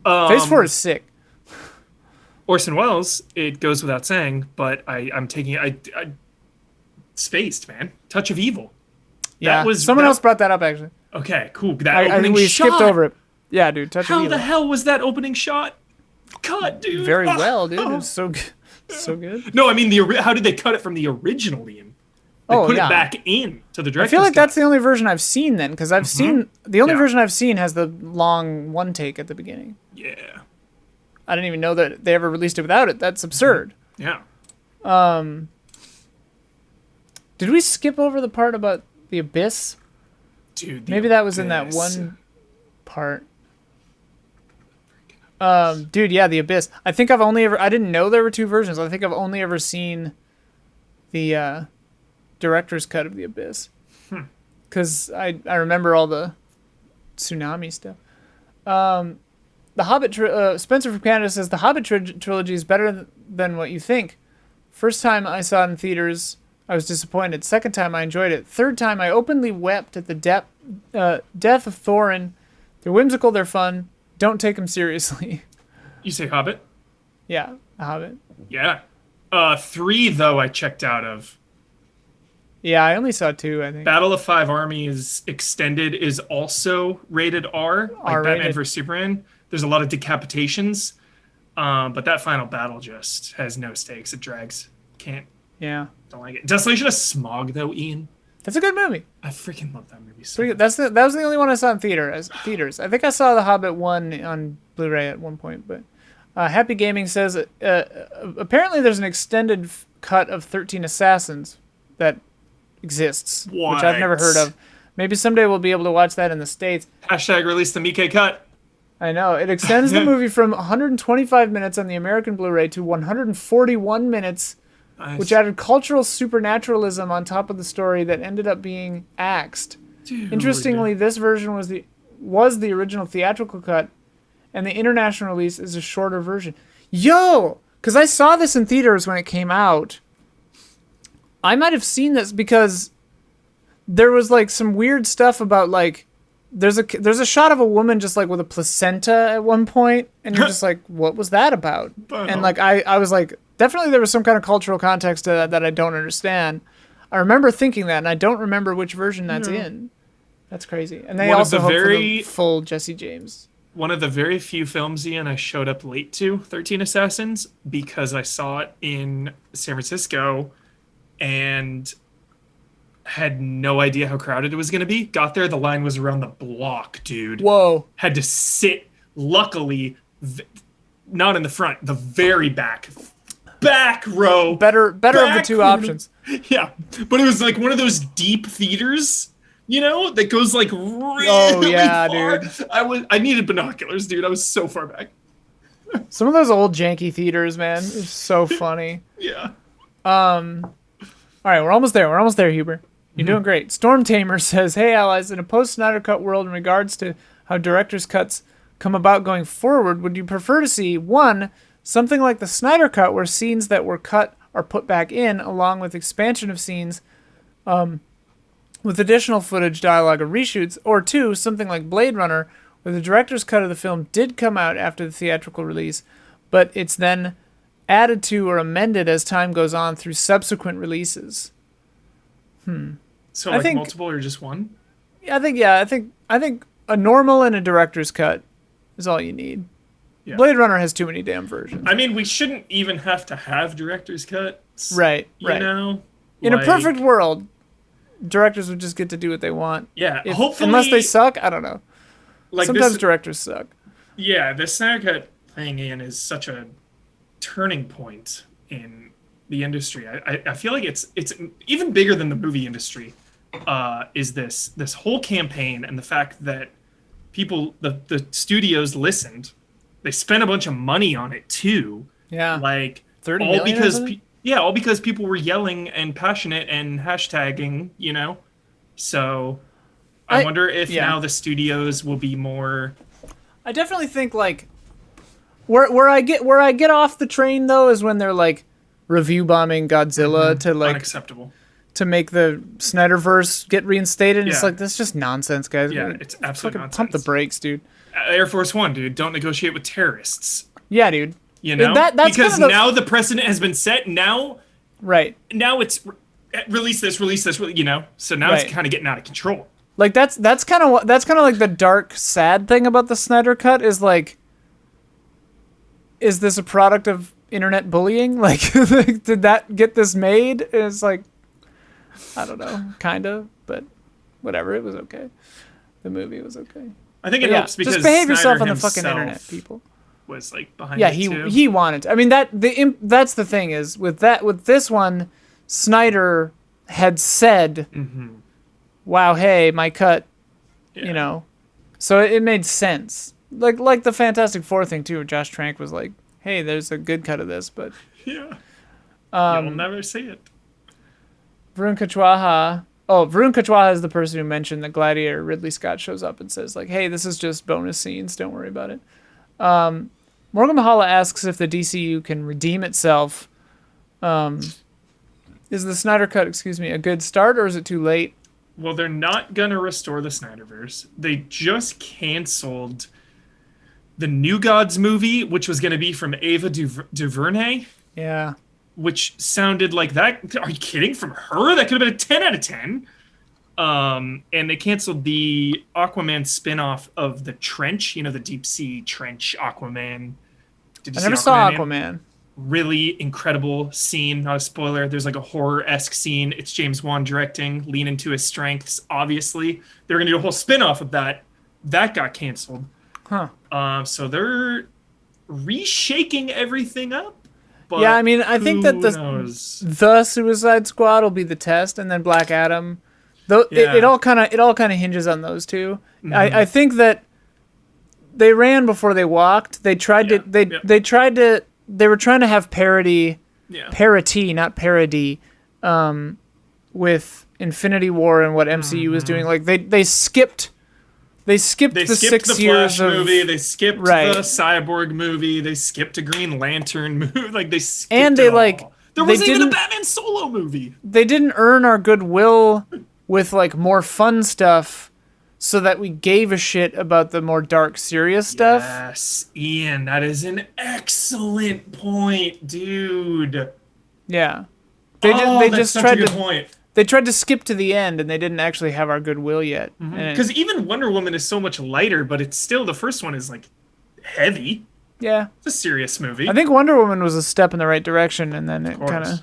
Phase 4 is sick. Orson Welles, it goes without saying, but I'm taking it. I spaced, man. Touch of Evil. Yeah, someone else brought that up, actually. Okay, cool. That opening we shot. skipped over it. Yeah, dude, Touch of Evil. How the hell was that opening shot cut, dude? Very well, dude. It was so good. So good. No, I mean, how did they cut it from the original, Ian? They put it back in to the director's I feel like cut. that's the only version I've seen then, because I've seen the only version I've seen has the long one take at the beginning. Yeah. I didn't even know that they ever released it without it. That's absurd. Yeah. Did we skip over the part about the Abyss? Dude, Maybe that was in that one part. Dude, yeah, the Abyss. I think I didn't know there were two versions. I think I've only ever seen the director's cut of the Abyss. Because I remember all the tsunami stuff. The Hobbit, Spencer from Canada says, the Hobbit trilogy is better than what you think. First time I saw it in theaters, I was disappointed. Second time, I enjoyed it. Third time, I openly wept at the death of Thorin. They're whimsical, they're fun. Don't take them seriously. You say Hobbit? Yeah, The Hobbit. Yeah. 3, though, I checked out of. Yeah, I only saw 2, I think. Battle of Five Armies Extended is also rated R, like R-rated. Batman vs. Superman. There's a lot of decapitations, but that final battle just has no stakes. It drags. Yeah. Don't like it. Desolation of Smog, though, Ian. That's a good movie. I freaking love that movie so Pretty much. good. That was the only one I saw in theaters. I think I saw The Hobbit 1 on Blu-ray at one point, but Happy Gaming says apparently there's an extended cut of 13 Assassins that exists, which I've never heard of. Maybe someday we'll be able to watch that in the States. Hashtag release the Miike cut. I know. It extends the movie from 125 minutes on the American Blu-ray to 141 minutes, Nice. which added cultural supernaturalism on top of the story that ended up being axed. Dude. Interestingly, this version was the original theatrical cut, and the international release is a shorter version. Yo! Because I saw this in theaters when it came out. I might have seen this because there was like some weird stuff about like there's a shot of a woman just like with a placenta at one point, and you're just like, what was that about? And like I was like, definitely there was some kind of cultural context to that I don't understand. I remember thinking that, and I don't remember which version that's in. That's crazy. And they also hope for the full Jesse James. One of the very few films, Ian, I showed up late to, 13 Assassins, because I saw it in San Francisco and had no idea how crowded it was going to be. Got there, the line was around the block, dude. Whoa. Had to sit, luckily, not in the front, the very back row. Better of the two options. Yeah, but it was like one of those deep theaters, you know, that goes like really far. Dude. I needed binoculars, dude. I was so far back. Some of those old janky theaters, man, it's so funny. Yeah. All right, we're almost there, Huber. You're doing great. Storm Tamer says, "Hey, allies, in a post-Snyder Cut world in regards to how director's cuts come about going forward, would you prefer to see, 1, something like the Snyder Cut where scenes that were cut are put back in, along with expansion of scenes with additional footage, dialogue, or reshoots, or 2, something like Blade Runner, where the director's cut of the film did come out after the theatrical release, but it's then added to or amended as time goes on through subsequent releases." So I like think- multiple or just one? I think a normal and a director's cut is all you need. Yeah. Blade Runner has too many damn versions. I mean, we shouldn't even have to have director's cuts. Right. You know? In a Like, perfect world, directors would just get to do what they want. Yeah. Hopefully, Unless they suck, I don't know. like Sometimes this, directors suck. yeah, the Snyder Cut thing, Ian, is such a turning point in the industry. I feel like it's even bigger than the movie industry. Is this whole campaign and the fact that people, the studios listened, they spent a bunch of money on it too. Yeah. Like 30 all million or because something? all because people were yelling and passionate and hashtagging, you know. So I wonder if now the studios will be more. I definitely think like where I get off the train though is when they're like review bombing Godzilla to like unacceptable. To make the Snyderverse get reinstated. And it's Yeah. like, that's just nonsense, guys. Yeah, it's absolute fucking nonsense. pump the brakes, dude. Air Force One, dude, don't negotiate with terrorists. Yeah, dude. You know, That's because kind of now the precedent has been set. Now it's release this, you know. So now it's kind of getting out of control. Like that's kind of like the dark, sad thing about the Snyder Cut is like, is this a product of internet bullying? Like, did that get this made? It's like, I don't know, kind of, but whatever. It was okay. The movie was okay. I think it helps because just behave yourself Snyder on the fucking himself internet, people. Was like behind. Yeah, it too. he wanted. I mean that's the thing is with this one, Snyder had said, wow, hey, my cut, you know. So it made sense. Like the Fantastic Four thing, too, where Josh Trank was like, hey, there's a good cut of this, but... Yeah. You'll never see it. Varun Kachwaha... Oh, Varun Kachwaha is the person who mentioned that Gladiator Ridley Scott shows up and says, like, hey, this is just bonus scenes, don't worry about it. Morgan Mahala asks if the DCU can redeem itself. Is the Snyder Cut, a good start, or is it too late? Well, they're not going to restore the Snyderverse. They just canceled the New Gods movie, which was going to be from Ava DuVernay. Yeah. Which sounded like that. Are you kidding? From her? That could have been a 10 out of 10. And they canceled the Aquaman spin-off of the Trench, the deep sea trench Aquaman. Did you I never saw Aquaman. Really incredible scene, not a spoiler. There's like a horror-esque scene. It's James Wan directing, lean into his strengths, obviously. They're going to do a whole spin-off of that. That got canceled. Huh. So they're reshaking everything up. But yeah, I mean, I think that the Suicide Squad will be the test, and then Black Adam. Though it all kind of hinges on those two. I think that they ran before they walked. They tried to they were trying to have parity, not parody, with Infinity War and what MCU was doing. Like they skipped the 6 years of movie. They skipped the Cyborg movie. They skipped a Green Lantern movie. Like they skipped and they it all. like There wasn't even a Batman solo movie. They didn't earn our goodwill with like more fun stuff, so that we gave a shit about the more dark, serious stuff. Yes, Ian, that is an excellent point, dude. Yeah, they just tried to. Point. They tried to skip to the end, and they didn't actually have our goodwill yet. Because even Wonder Woman is so much lighter, but it's still, the first one is like heavy. Yeah, it's a serious movie. I think Wonder Woman was a step in the right direction, and then it kind of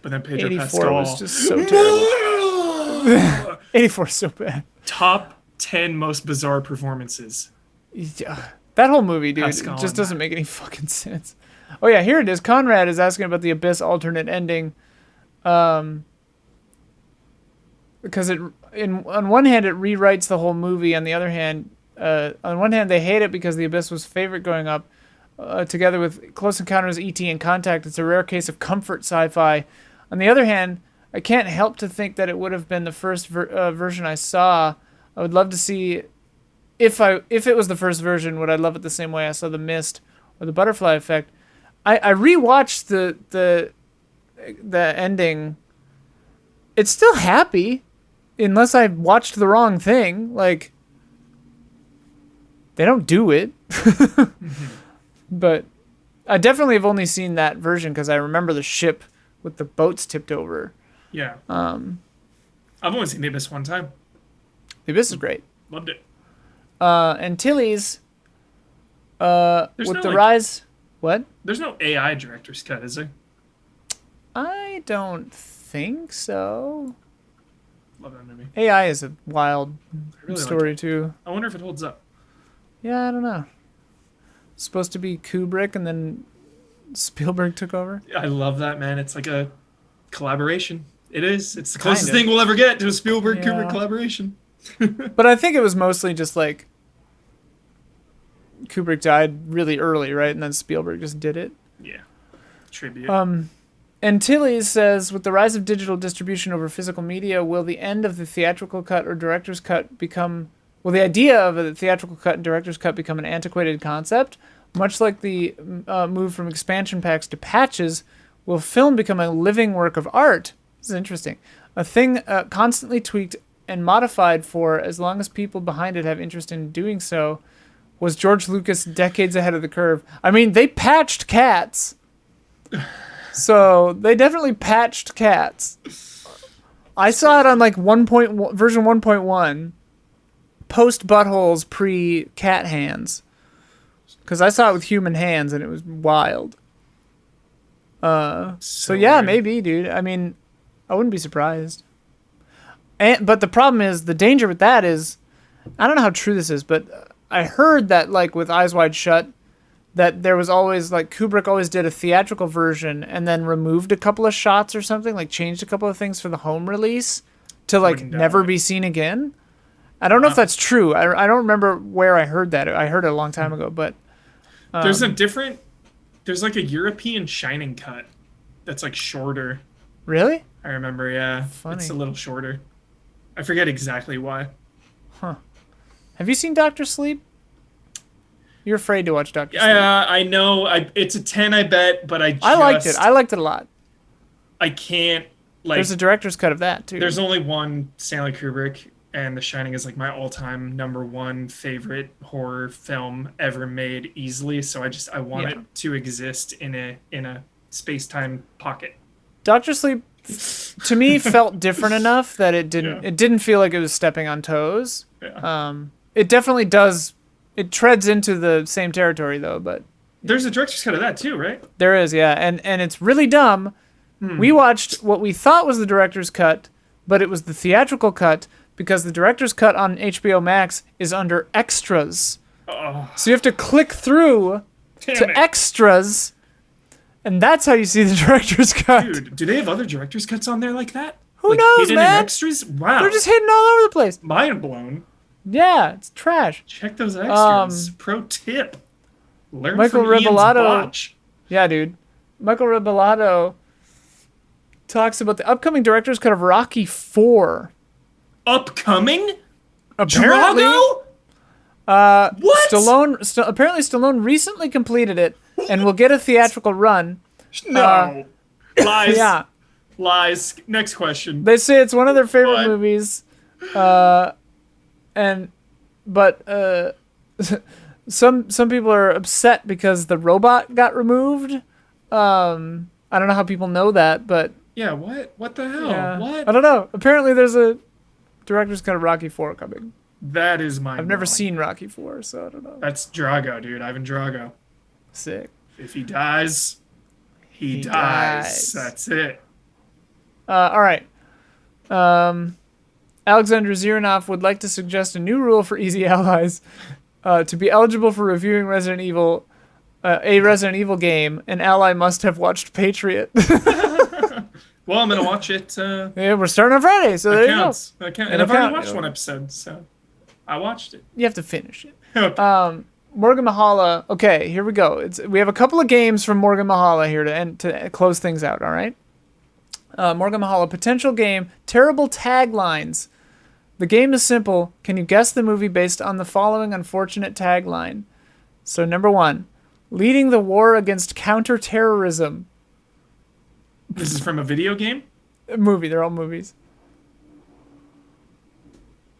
But then Pedro 84 Pascal was just so terrible. 84 is so bad. Top 10 most bizarre performances. Yeah, that whole movie, dude, Pascal just doesn't make any fucking sense. Oh yeah, here it is. Conrad is asking about the Abyss alternate ending. Because on one hand it rewrites the whole movie, on the other hand, on one hand they hate it because the Abyss was favorite going up, together with Close Encounters, E.T. and Contact. It's a rare case of comfort sci-fi. On the other hand, I can't help to think that it would have been the first version I saw. I would love to see if it was the first version, would I love it the same way I saw The Mist or The Butterfly Effect. I rewatched the ending. It's still happy, unless I watched the wrong thing. Like, they don't do it. But I definitely have only seen that version because I remember the ship with the boats tipped over. Yeah. I've only seen The Abyss one time. The Abyss is great. Loved it. And Tilly's with the rise... What? There's no AI director's cut, is there? I don't think so. Love that movie. AI is a wild story, like too. I wonder if it holds up. Yeah, I don't know. It's supposed to be Kubrick, and then Spielberg took over. I love that, man. It's like a collaboration. It is. It's the closest thing we'll ever get to a Spielberg-Kubrick collaboration. But I think it was mostly just like Kubrick died really early, right? And then Spielberg just did it. Yeah. Tribute. And Tilly says, with the rise of digital distribution over physical media, will the end of the theatrical cut or director's cut become... Will the idea of a theatrical cut and director's cut become an antiquated concept? Much like the move from expansion packs to patches, will film become a living work of art? This is interesting. A thing constantly tweaked and modified for as long as people behind it have interest in doing so. Was George Lucas decades ahead of the curve? I mean, they patched Cats. So they definitely patched Cats. I saw it on like version 1.1, post buttholes, pre cat hands, because I saw it with human hands and it was wild. So yeah, maybe, dude. I mean, I wouldn't be surprised. But the problem is, the danger with that is, I don't know how true this is, but I heard that like with Eyes Wide Shut, that there was always like Kubrick always did a theatrical version and then removed a couple of shots or something, like changed a couple of things for the home release to like Wouldn't never doubt it. be seen again. I don't know if that's true. I don't remember where I heard that. I heard it a long time ago, but There's like a European Shining cut that's like shorter. really? I remember, yeah. Funny. It's a little shorter. I forget exactly why. Have you seen Doctor Sleep? You're afraid to watch Doctor Sleep. I know. It's a 10, I bet, but I liked it. I liked it a lot. I can't, like... There's a director's cut of that, too. There's only one Stanley Kubrick, and The Shining is like my all-time #1 favorite horror film ever made easily, so I want it to exist in a space-time pocket. Doctor Sleep, to me, felt different enough that it didn't feel like it was stepping on toes. Yeah. It definitely does. It treads into the same territory, though, but There's a director's cut of that too, right? there is, yeah. And it's really dumb. We watched what we thought was the director's cut, but it was the theatrical cut because the director's cut on HBO Max is under extras. Oh, So you have to click through damn to it. extras, and that's how you see the director's cut. Dude, do they have other director's cuts on there like that? Who like knows, hidden man? In extras? Wow. They're just hidden all over the place. mind blown. Yeah, it's trash. Check those extras. Pro tip. Learn Michael from Ian's Rebellato- botch. Yeah, dude. Michael Rebellato talks about the upcoming director's cut of Rocky 4. Upcoming? Apparently, Drago? What? Apparently Stallone recently completed it and will get a theatrical run. No. Lies. Yeah, Lies. Next question. they say it's one of their favorite What? movies. But some people are upset because the robot got removed. I don't know how people know that, but Yeah, what? What the hell? yeah. What? I don't know. Apparently there's a director's cut of Rocky 4 coming. That is my. I've never seen Rocky 4, so I don't know. That's Drago, dude. Ivan Drago. Sick. If he dies, he dies. dies. That's it. All right. Alexander Zirinov would like to suggest a new rule for Easy Allies. To be eligible for reviewing Resident Evil, a Resident Evil game, an ally must have watched Patriot. Well, I'm gonna watch it. Yeah, we're starting on Friday, so there you go. Counts. That counts. And I've already watched one episode, so I watched it. You have to finish it. Okay. Morgan Mahala. Okay, here we go. We have a couple of games from Morgan Mahala here to close things out. All right. Morgan Mahala, potential game, terrible taglines. The game is simple. Can you guess the movie based on the following unfortunate tagline? So number 1, leading the war against counterterrorism. This is from a video game? A movie. They're all movies.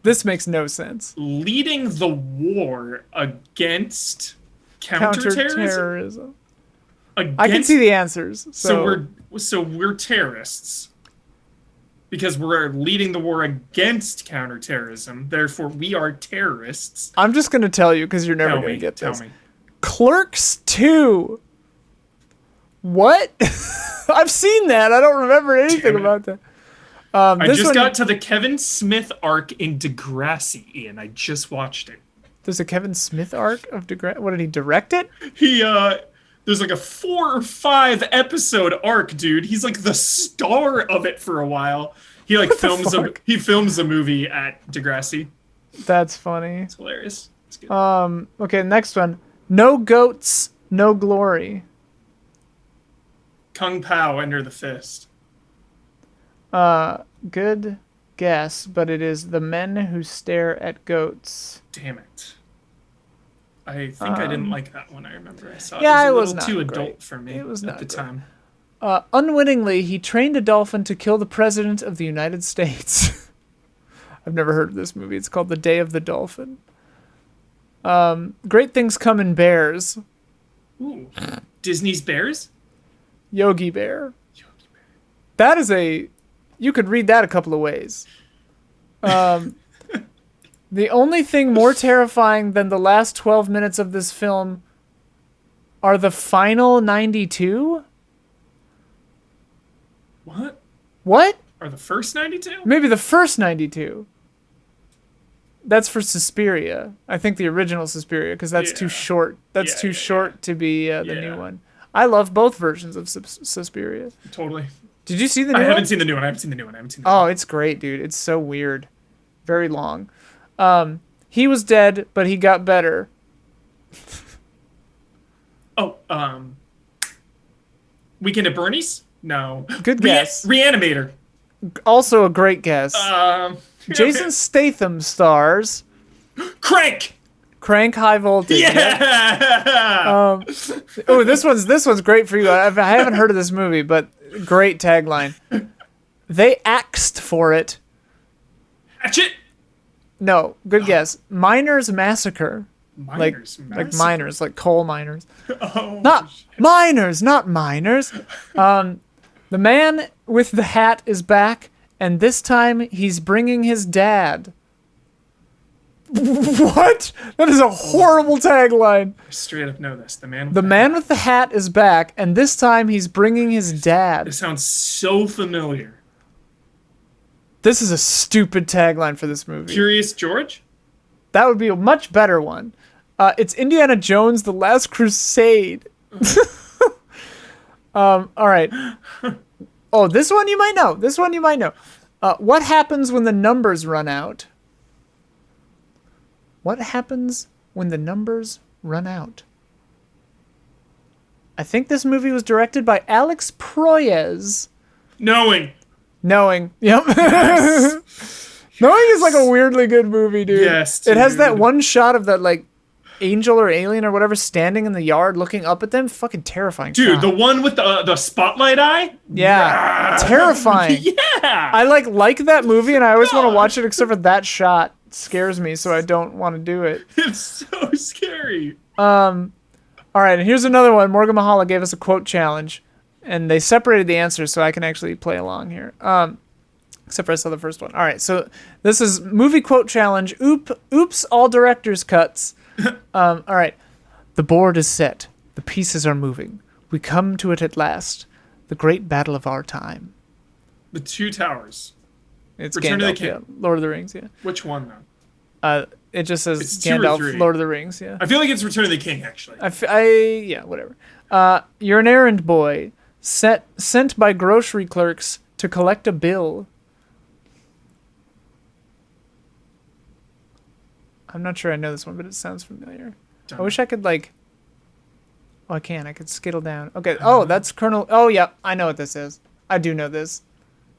This makes no sense. Leading the war against counterterrorism? I can see the answers. So we're terrorists. Because we're leading the war against counterterrorism. Therefore, we are terrorists. I'm just going to tell you because you're never going to get this. Clerks 2. What? I've seen that. I don't remember anything about that. I just got to the Kevin Smith arc in Degrassi, Ian. I just watched it. There's a Kevin Smith arc of Degrassi. What, did he direct it? There's like a 4 or 5 episode arc, dude. He's like the star of it for a while. He like films a movie at Degrassi. That's funny. It's hilarious. It's good. Okay, next one. No goats, no glory. Kung Pao, Enter the Fist. Good guess, but it is The Men Who Stare at Goats. Damn it. I think I didn't like that one. I remember I saw it. Yeah, It was a not little too great. adult for me It was at not the great. time. Unwittingly, he trained a dolphin to kill the President of the United States. I've never heard of this movie. It's called The Day of the Dolphin. Great Things Come in Bears. Ooh. Disney's Bears? Yogi Bear. That is you could read that a couple of ways. The only thing more terrifying than the last 12 minutes of this film are the final 92? What? What? Are the first 92? Maybe the first 92. That's for Suspiria. I think the original Suspiria, because that's too short. That's too short to be the new one. I love both versions of Suspiria. Totally. Did you see the new one? I haven't seen the new one. Oh, it's great, dude. It's so weird. Very long. He was dead, but he got better. Oh, Weekend at Bernie's? No. Good guess. Reanimator. Also a great guess. Jason Statham stars Crank High Voltage. Yeah. Oh, this one's great for you. I haven't heard of this movie, but great tagline. They axed for it. Hatchet. No, good guess. Miners Massacre. Like miners, like coal miners. Not miners. The man with the hat is back, and this time he's bringing his dad. What? That is a horrible tagline. I straight up know this. The man with the hat is back, and this time he's bringing his dad. It sounds so familiar. This is a stupid tagline for this movie. Curious George? That would be a much better one. It's Indiana Jones: The Last Crusade. All right. Oh, this one you might know. What happens when the numbers run out? What happens when the numbers run out? I think this movie was directed by Alex Proyas. Knowing. Yep. Yes. Knowing is like a weirdly good movie, dude. Yes, dude. It has that one shot of that like angel or alien or whatever standing in the yard looking up at them. Fucking terrifying. Dude, shot. the one with the spotlight eye? Yeah. Terrifying. Yeah. I like that movie and I always want to watch it except for that shot. It scares me, so I don't want to do it. It's so scary. All right, and here's another one. Morgan Mahala gave us a quote challenge, and they separated the answers so I can actually play along here. Except for I saw the first one. All right, so this is movie quote challenge. Oops, all director's cuts. All right. The board is set. The pieces are moving. We come to it at last. The great battle of our time. The Two Towers. It's Return Gandalf, of the King. yeah. Lord of the Rings, yeah. Which one, though? It just says It's 2 or Gandalf, 3. Lord of the Rings, yeah. I feel like it's Return of the King, actually. Yeah, whatever. You're an errand boy, sent by grocery clerks to collect a bill. I'm not sure I know this one, but it sounds familiar. I wish I could, like... Oh, I can. I could skittle down. Okay. Oh, that's Colonel... Oh, yeah. I know what this is. I do know this.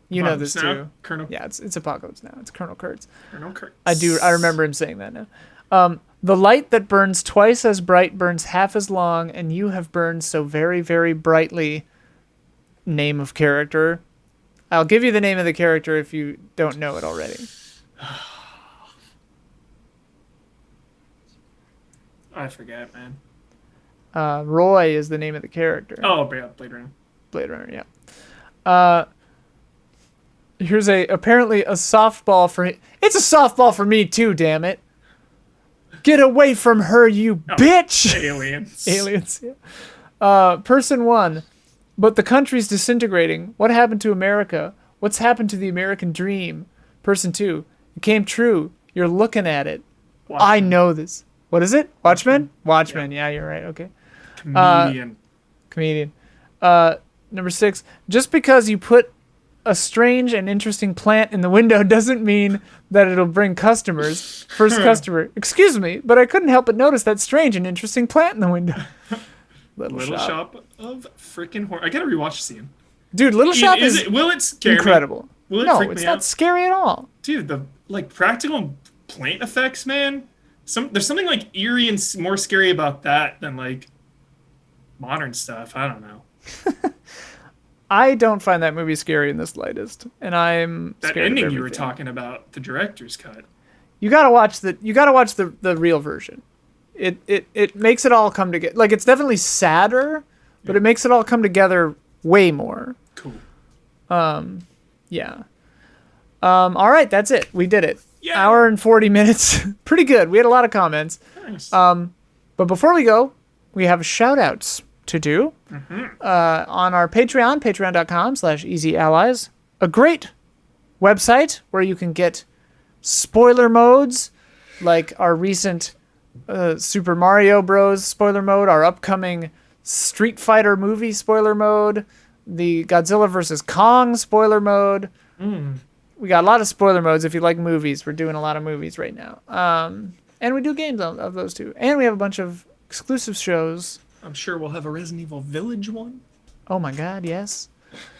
You know this, too. Colonel... Yeah, it's Apocalypse Now. It's Colonel Kurtz. Colonel Kurtz. I remember him saying that now. The light that burns twice as bright burns half as long, and you have burned so very, very brightly. Name of character. I'll give you the name of the character if you don't know it already. I forget, man. Roy is the name of the character. Oh, yeah, Blade Runner. Blade Runner, yeah. Here's apparently a softball for... It's a softball for me too, damn it. Get away from her, you bitch! Aliens. Aliens, yeah. Person 1. But the country's disintegrating. What happened to America? What's happened to the American dream? Person 2. It came true. You're looking at it. Watchmen. I know this. What is it? Watchmen? Watchmen, yeah, you're right. Okay. Comedian. Number 6. Just because you put a strange and interesting plant in the window doesn't mean that it'll bring customers. First customer. Excuse me, but I couldn't help but notice that strange and interesting plant in the window. Little Shop of freaking horror. I gotta rewatch the scene. Dude, Little Shop is will it scare incredible. Me? Will it no, freak it's me not out? Scary at all. Dude, the practical plant effects, man. There's something like eerie and more scary about that than like modern stuff. I don't know. I don't find that movie scary in the slightest, and I'm that scared ending of you were everything. talking about, the director's cut. You gotta watch the real version. It makes it all come together. Like, it's definitely sadder, but it makes it all come together way more. Cool. Yeah. All right, that's it. We did it. Yeah. Hour and 40 minutes. Pretty good. We had a lot of comments. Nice. But before we go, we have shout outs to do on our Patreon, patreon.com/easyallies. A great website where you can get spoiler modes like our recent Super Mario Bros. Spoiler mode, our upcoming Street Fighter movie spoiler mode, the Godzilla vs. Kong spoiler mode. We got a lot of spoiler modes if you like movies. We're doing a lot of movies right now. And we do games of those too. And we have a bunch of exclusive shows. I'm sure we'll have a Resident Evil Village one. Oh my god, yes.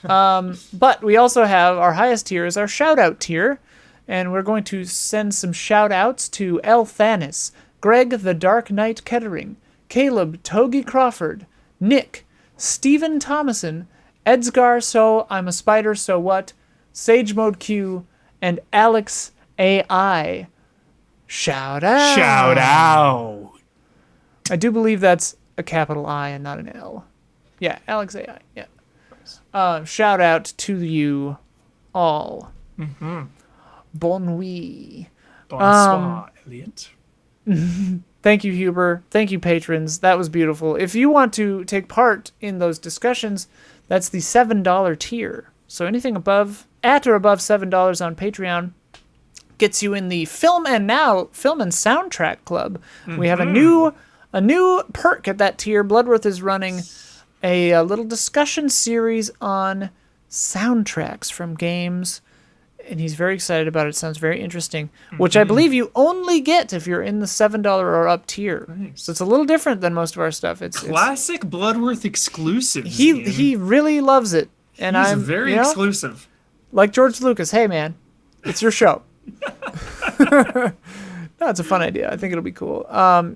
But we also have our highest tier is our shout-out tier. And we're going to send some shout-outs to El Thanis, Greg the Dark Knight Kettering, Caleb Togi Crawford, Nick, Stephen Thomason, Edsgar So I'm a Spider So What, Sage Mode Q, and Alex AI. Shout out. Shout out. I do believe that's a capital I and not an L. Yeah, Alex AI. Yeah. Shout out to you all. Bon nuit. Bonsoir, Elliot. Thank you, Huber. Thank you, patrons. That was beautiful. If you want to take part in those discussions, that's the $7 tier. So anything at or above $7 on Patreon gets you in the Film and Soundtrack Club. We have a new perk at that tier. Bloodworth is running a little discussion series on soundtracks from games, and he's very excited about it. It sounds very interesting, which I believe you only get if you're in the $7 or up tier. Nice. So it's a little different than most of our stuff. It's classic Bloodworth exclusive. He really loves it, and I'm very exclusive. Like George Lucas. Hey man, it's your show. No, it's a fun idea. I think it'll be cool.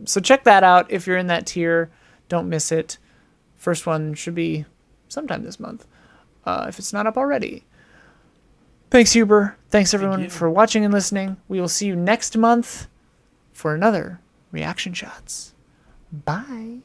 So check that out if you're in that tier. Don't miss it. First one should be sometime this month, if it's not up already. Thanks, Huber. Thanks, everyone, for watching and listening. We will see you next month for another Reaction Shots. Bye.